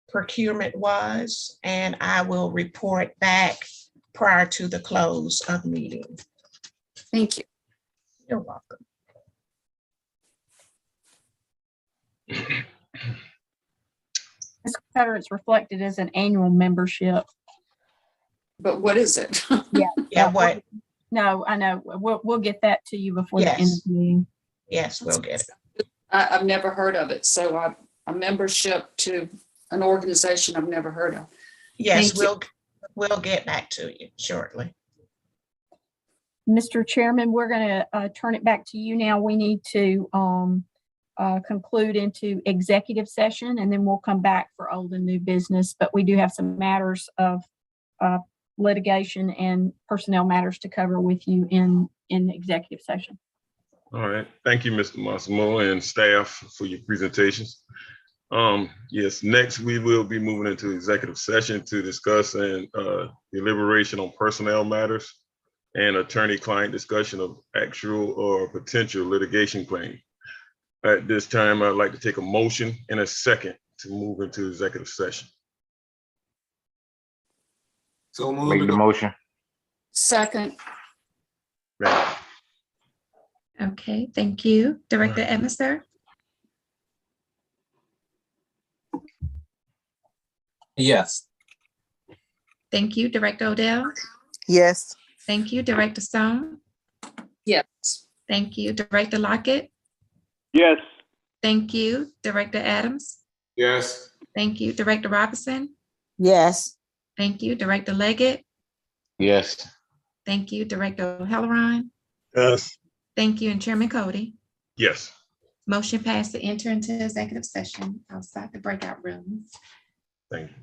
procurement was, and I will report back prior to the close of meeting. Thank you. You're welcome. Ms. Cutter, it's reflected as an annual membership. But what is it? Yeah, what? No, I know. We'll get that to you before the end of Yes. the meeting. Yes, we'll get it. I've never heard of it. So a membership to an organization I've never heard of. Yes, Thank you. we'll get back to you shortly. Mr. Chairman, we're going to turn it back to you now. We need to conclude into executive session, and then we'll come back for old and new business. But we do have some matters of litigation and personnel matters to cover with you in executive session. All right. Thank you, Mr. Massimo and staff for your presentations. Yes, next we will be moving into executive session to discuss and deliberation on personnel matters and attorney-client discussion of actual or potential litigation claim. At this time, I'd like to take a motion and a second to move into executive session. So Make the move. motion. Second. Right. Okay, thank you. Director Emerson? Yes. Thank you. Director Odell? Yes. Thank you. Director Stone? Yes. Thank you. Director Lockett? Yes. Thank you. Director Adams? Yes. Thank you. Director Robinson? Yes. Thank you. Director Leggett? Yes. Thank you. Director Halloran? Yes. Thank you. And Chairman Cody? Yes. Motion passed to enter into executive session outside the breakout rooms. Thank you.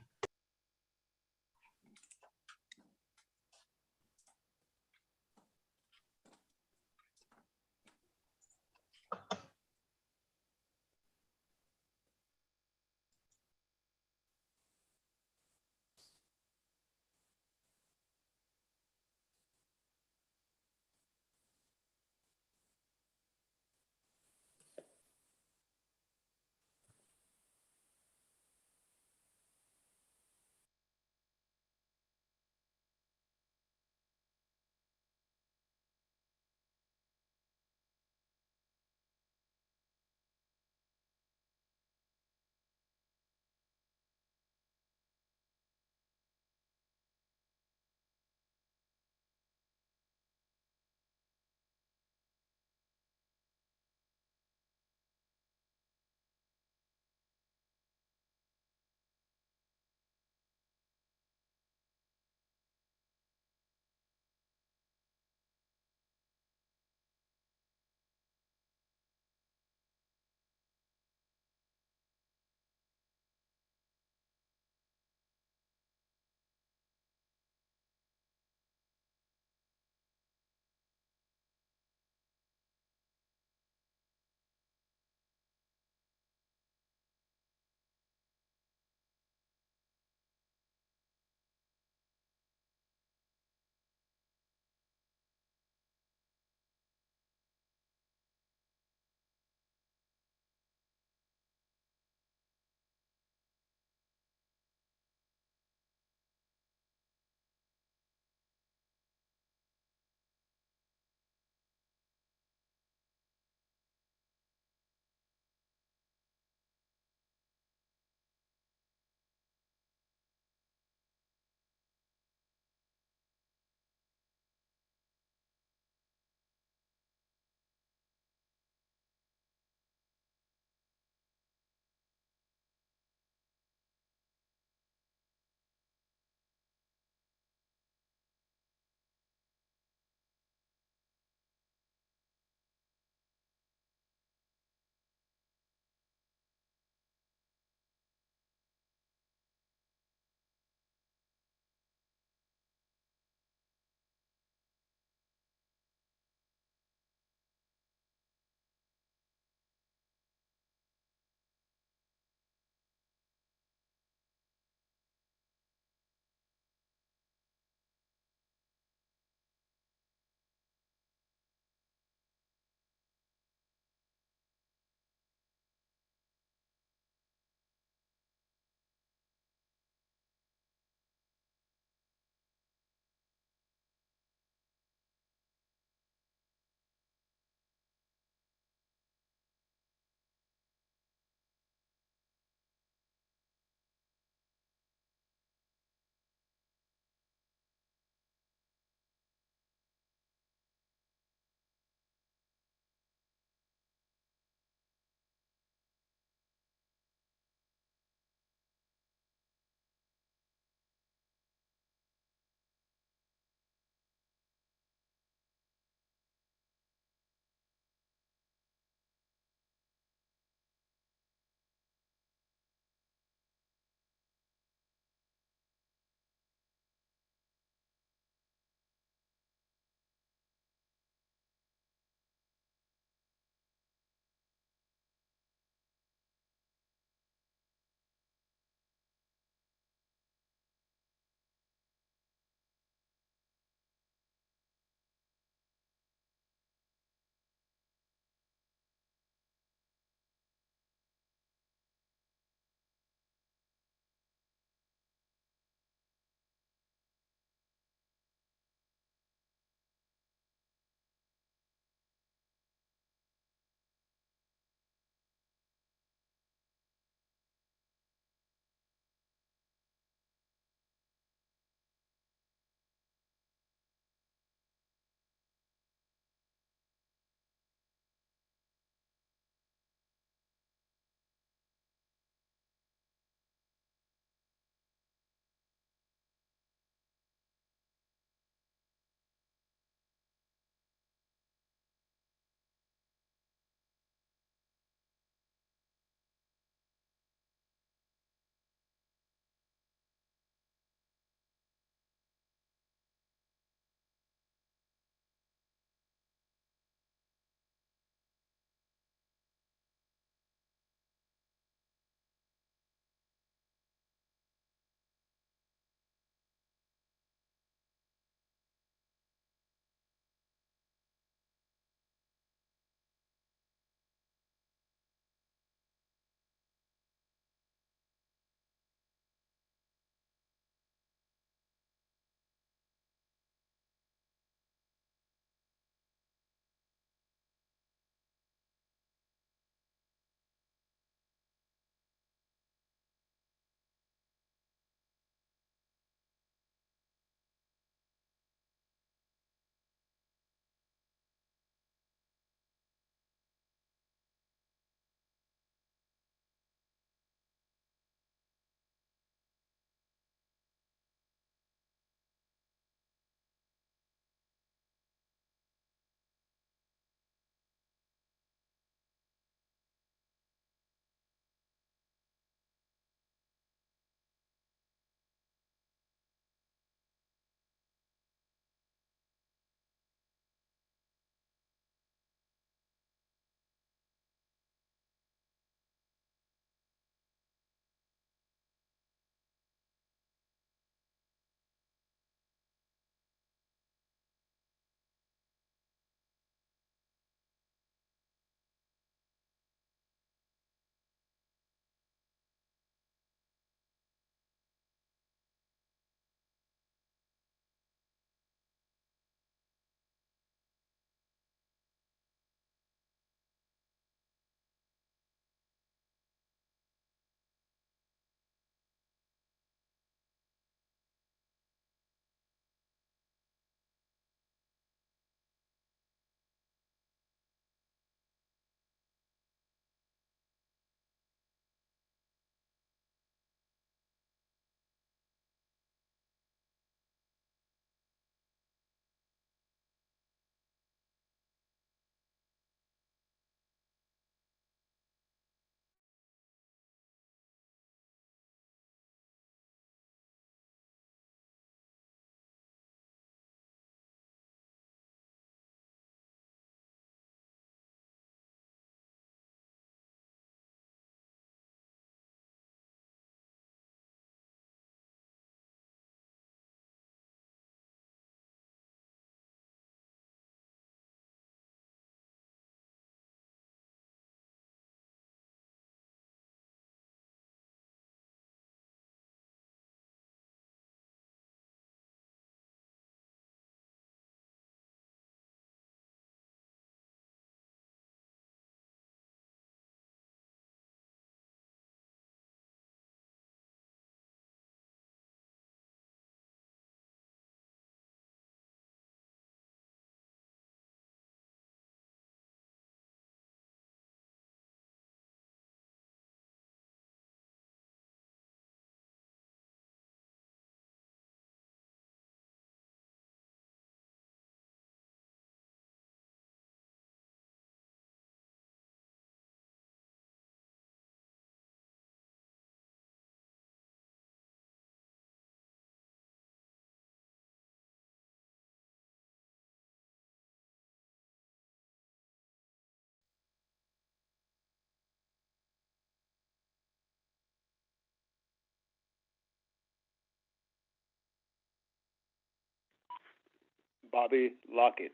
Bobby Lockett.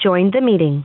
Join the meeting.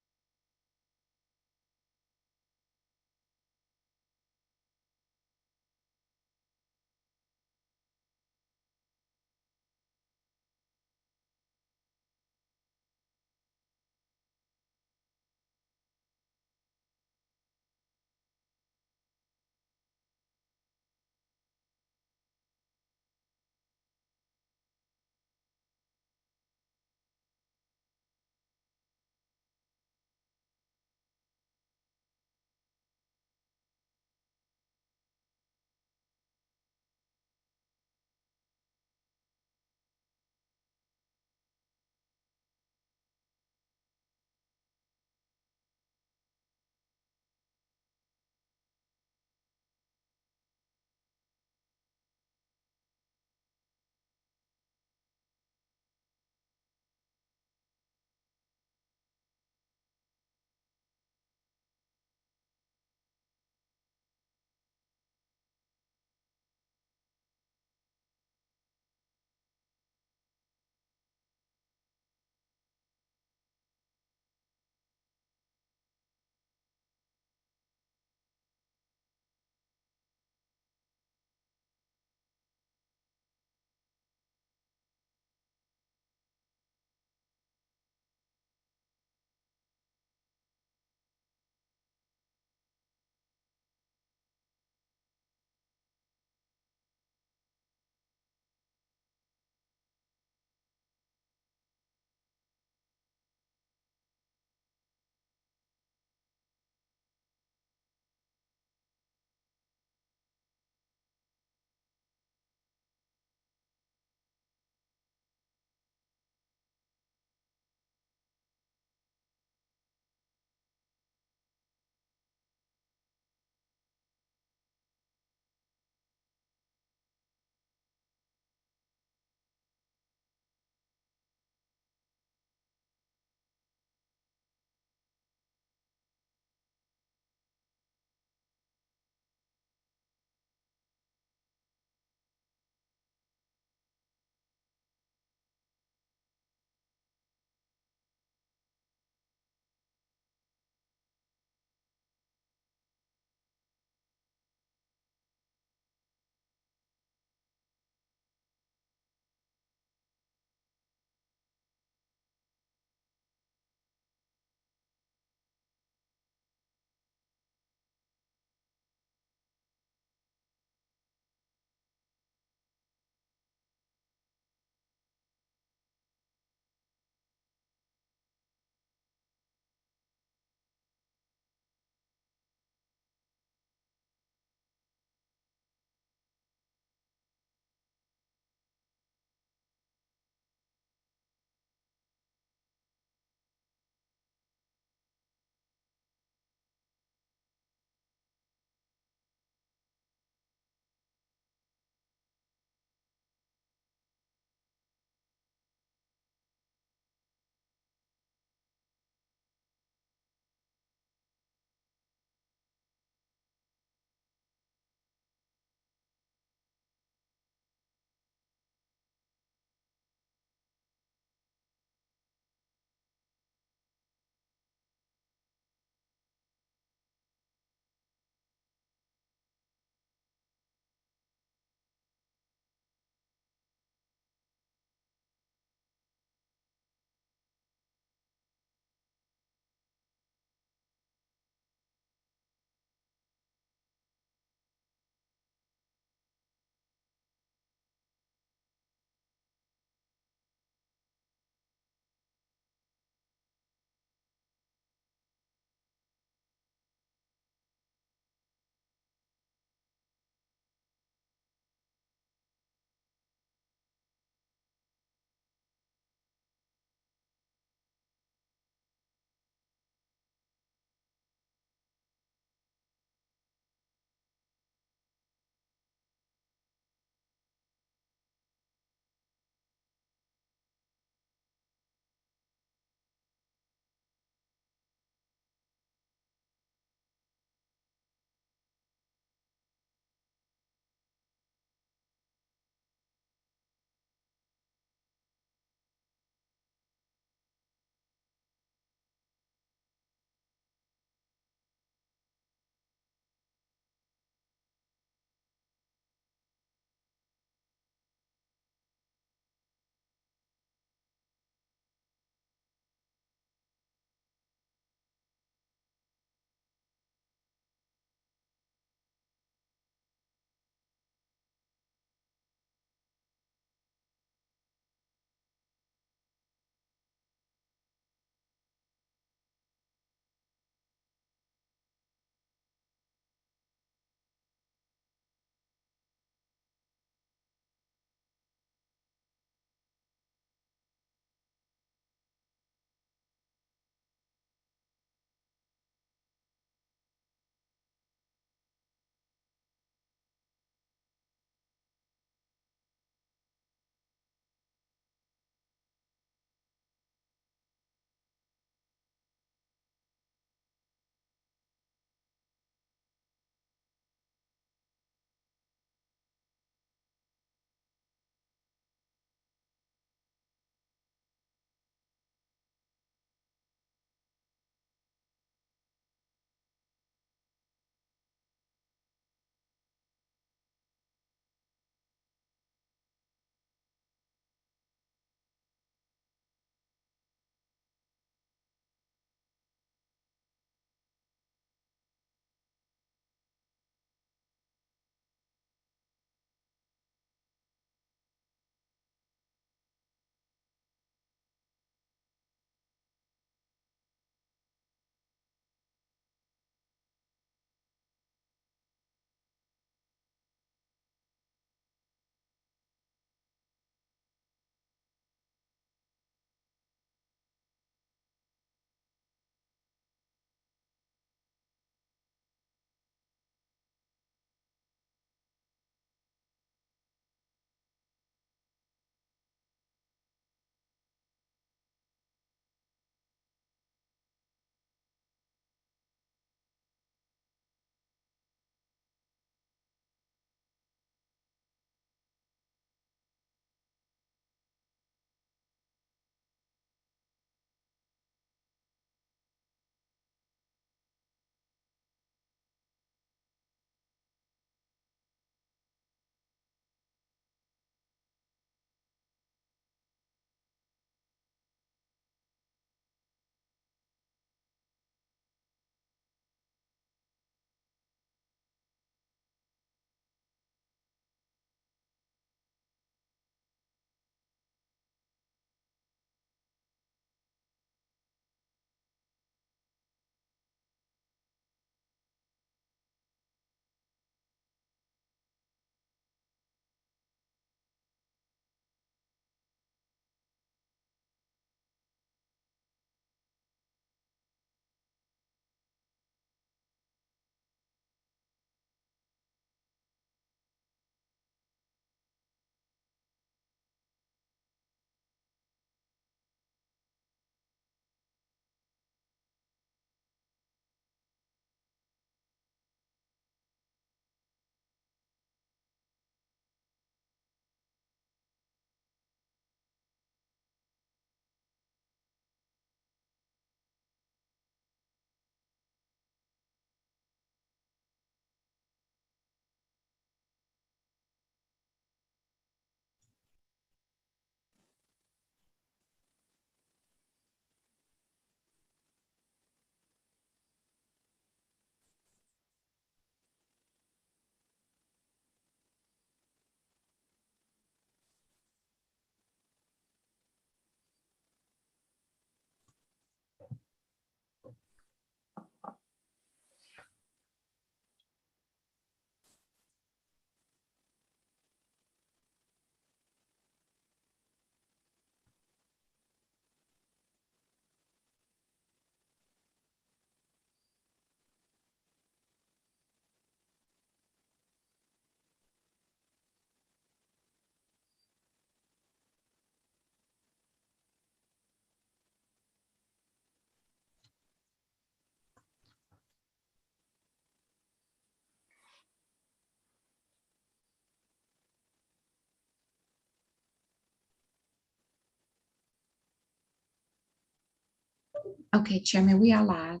Okay, Chairman, we are live.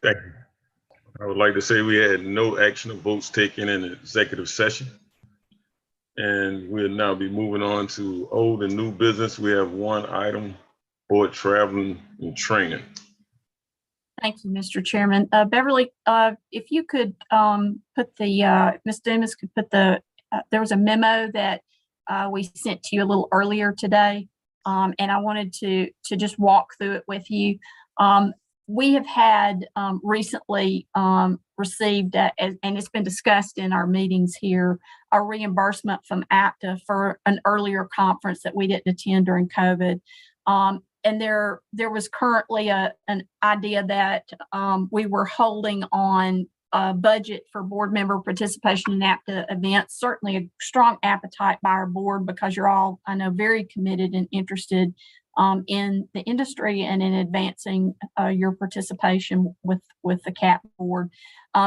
Thank you. I would like to say we had no action or votes taken in the executive session. And we'll now be moving on to old and new business. We have one item, board traveling and training. Thank you, Mr. Chairman. Beverly, if you could put the, Ms. Dumas could put the, there was a memo that we sent to you a little earlier today. And I wanted to just walk through it with you. We have had recently received, and it's been discussed in our meetings here, a reimbursement from APTA for an earlier conference that we didn't attend during COVID. And there was currently an idea that we were holding on a budget for board member participation in APTA events. Certainly a strong appetite by our board because you're all, I know, very committed and interested in the industry and in advancing your participation with the CAP board.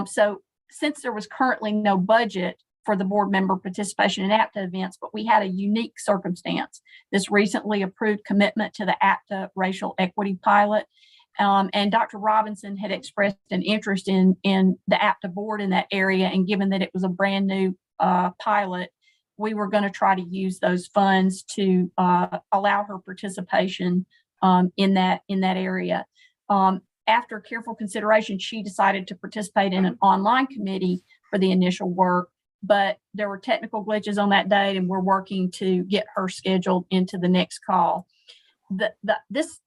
So since there was currently no budget for the board member participation in APTA events, but we had a unique circumstance, this recently approved commitment to the APTA racial equity pilot. And Dr. Robinson had expressed an interest in the APTA board in that area. And given that it was a brand new pilot, we were going to try to use those funds to allow her participation in that area. After careful consideration, she decided to participate in an online committee for the initial work, but there were technical glitches on that date, and we're working to get her scheduled into the next call. This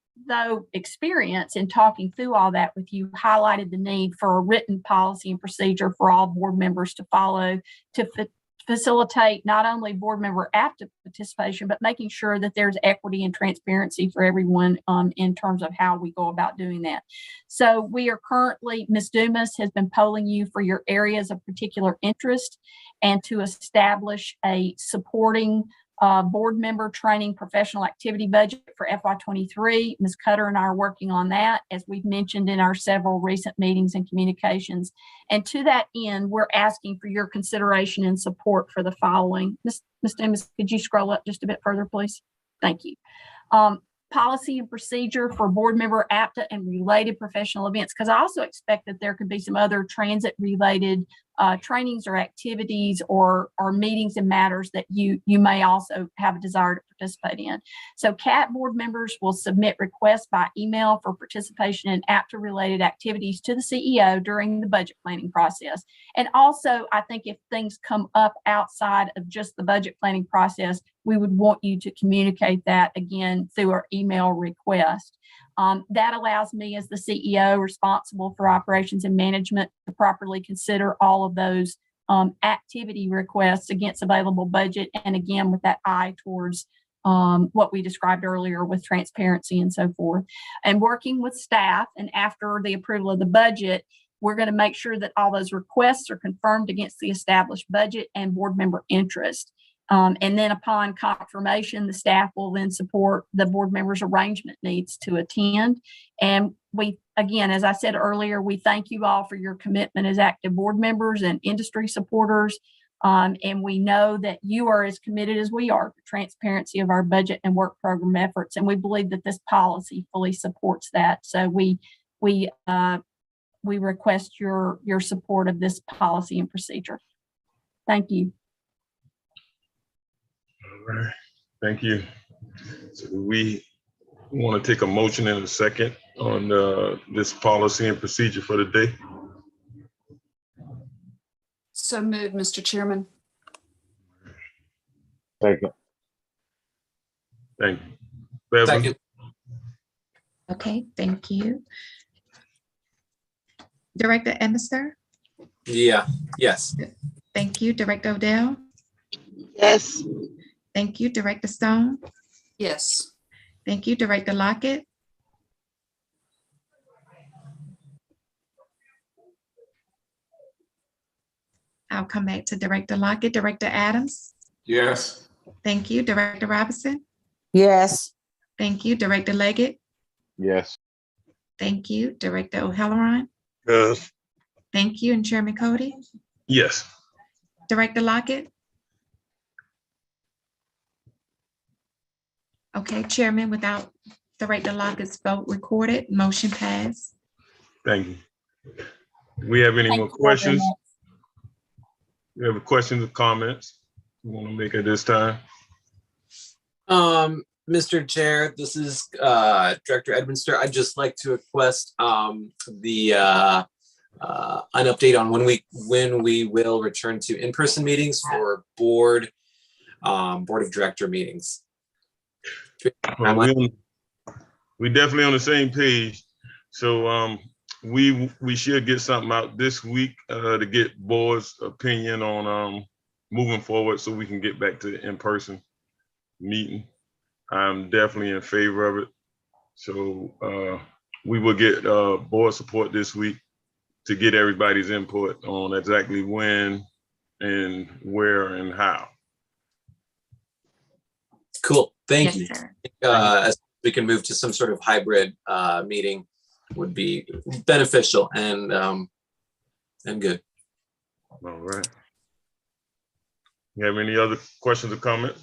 experience in talking through all that with you highlighted the need for a written policy and procedure for all board members to follow to facilitate not only board member APTA participation, but making sure that there's equity and transparency for everyone in terms of how we go about doing that. So we are currently, Ms. Dumas has been polling you for your areas of particular interest and to establish a supporting board member training professional activity budget for FY23. Ms. Cutter and I are working on that, as we've mentioned in our several recent meetings and communications. And to that end, we're asking for your consideration and support for the following. Ms. Dumas, could you scroll up just a bit further, please? Thank you. Policy and procedure for board member APTA and related professional events, because I also expect that there could be some other transit related trainings or activities or meetings and matters that you may also have a desire to participate in. So CAT board members will submit requests by email for participation in APTA related activities to the CEO during the budget planning process. And also, I think if things come up outside of just the budget planning process, we would want you to communicate that again through our email request. That allows me as the CEO responsible for operations and management to properly consider all of those activity requests against available budget. And again, with that eye towards what we described earlier with transparency and so forth. And working with staff, and after the approval of the budget, we're going to make sure that all those requests are confirmed against the established budget and board member interest. And then upon confirmation, the staff will then support the board members' arrangement needs to attend. And we, again, as I said earlier, we thank you all for your commitment as active board members and industry supporters. And we know that you are as committed as we are to transparency of our budget and work program efforts. And we believe that this policy fully supports that. So we request your support of this policy and procedure. Thank you. All right, thank you. So we want to take a motion in a second on this policy and procedure for the day. So moved, Mr. Chairman. Second. Thank you. Beverly? Second. Okay, thank you. Director Emister? Yes. Thank you. Director Odell? Yes. Thank you. Director Stone? Yes. Thank you. Director Lockett? I'll come back to Director Lockett. Director Adams? Yes. Thank you. Director Robinson? Yes. Thank you. Director Leggett? Yes. Thank you. Director O'Halloran? Yes. Thank you. And Chairman Cody? Yes. Director Lockett? Okay, Chairman, without The rate the longest vote recorded, motion passed. Thank you. Do we have any more questions? We have questions or comments you want to make at this time? Mr. Chair, this is Director Edminster. I'd just like to request an update on when we will return to in-person meetings for board of director meetings. Well, we definitely on the same page. So we should get something out this week to get board's opinion on moving forward so we can get back to the in-person meeting. I'm definitely in favor of it. So we will get board support this week to get everybody's input on exactly when and where and how. Cool, thank Yes, you. sir. As we can move to some sort of hybrid meeting would be beneficial and good. All right. You have any other questions or comments?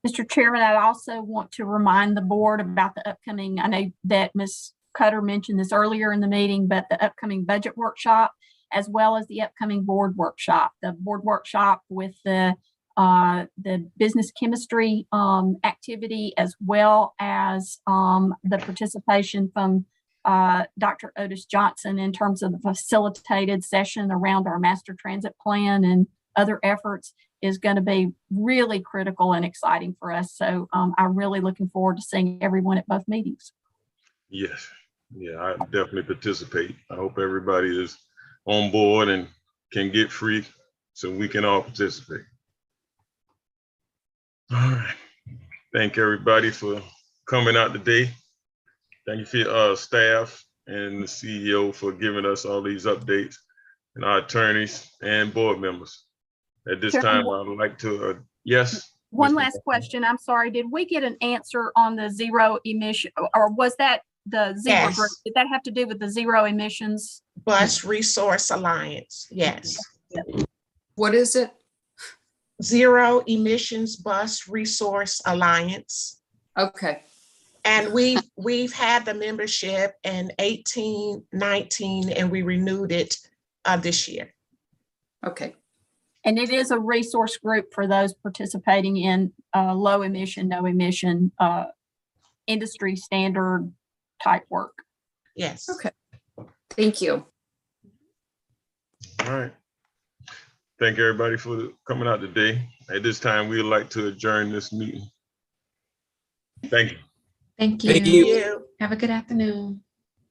Mr. Chairman, I also want to remind the board about the upcoming, I know that Ms. Cutter mentioned this earlier in the meeting, but the upcoming budget workshop, as well as the upcoming board workshop. The board workshop with the business chemistry activity, as well as the participation from Dr. Otis Johnson in terms of the facilitated session around our master transit plan and other efforts, is going to be really critical and exciting for us. So I'm really looking forward to seeing everyone at both meetings. Yes. Yeah, I definitely participate. I hope everybody is on board and can get free so we can all participate. All right. Thank everybody for coming out today. Thank you for your staff and the CEO for giving us all these updates, and our attorneys and board members. At this time, I would like to, yes? One last question. I'm sorry. Did we get an answer on the zero emission, or was that the zero Yes. group? Did that have to do with the zero emissions? Bus Resource Alliance, yes. What is it? Zero Emissions Bus Resource Alliance. Okay. And we've had the membership in 18, 19, and we renewed it this year. Okay. And it is a resource group for those participating in low emission, no emission, industry standard type work. Yes. Okay. Thank you. All right. Thank everybody for coming out today. At this time, we would like to adjourn this meeting. Thank you. Thank you. Thank you. Have a good afternoon.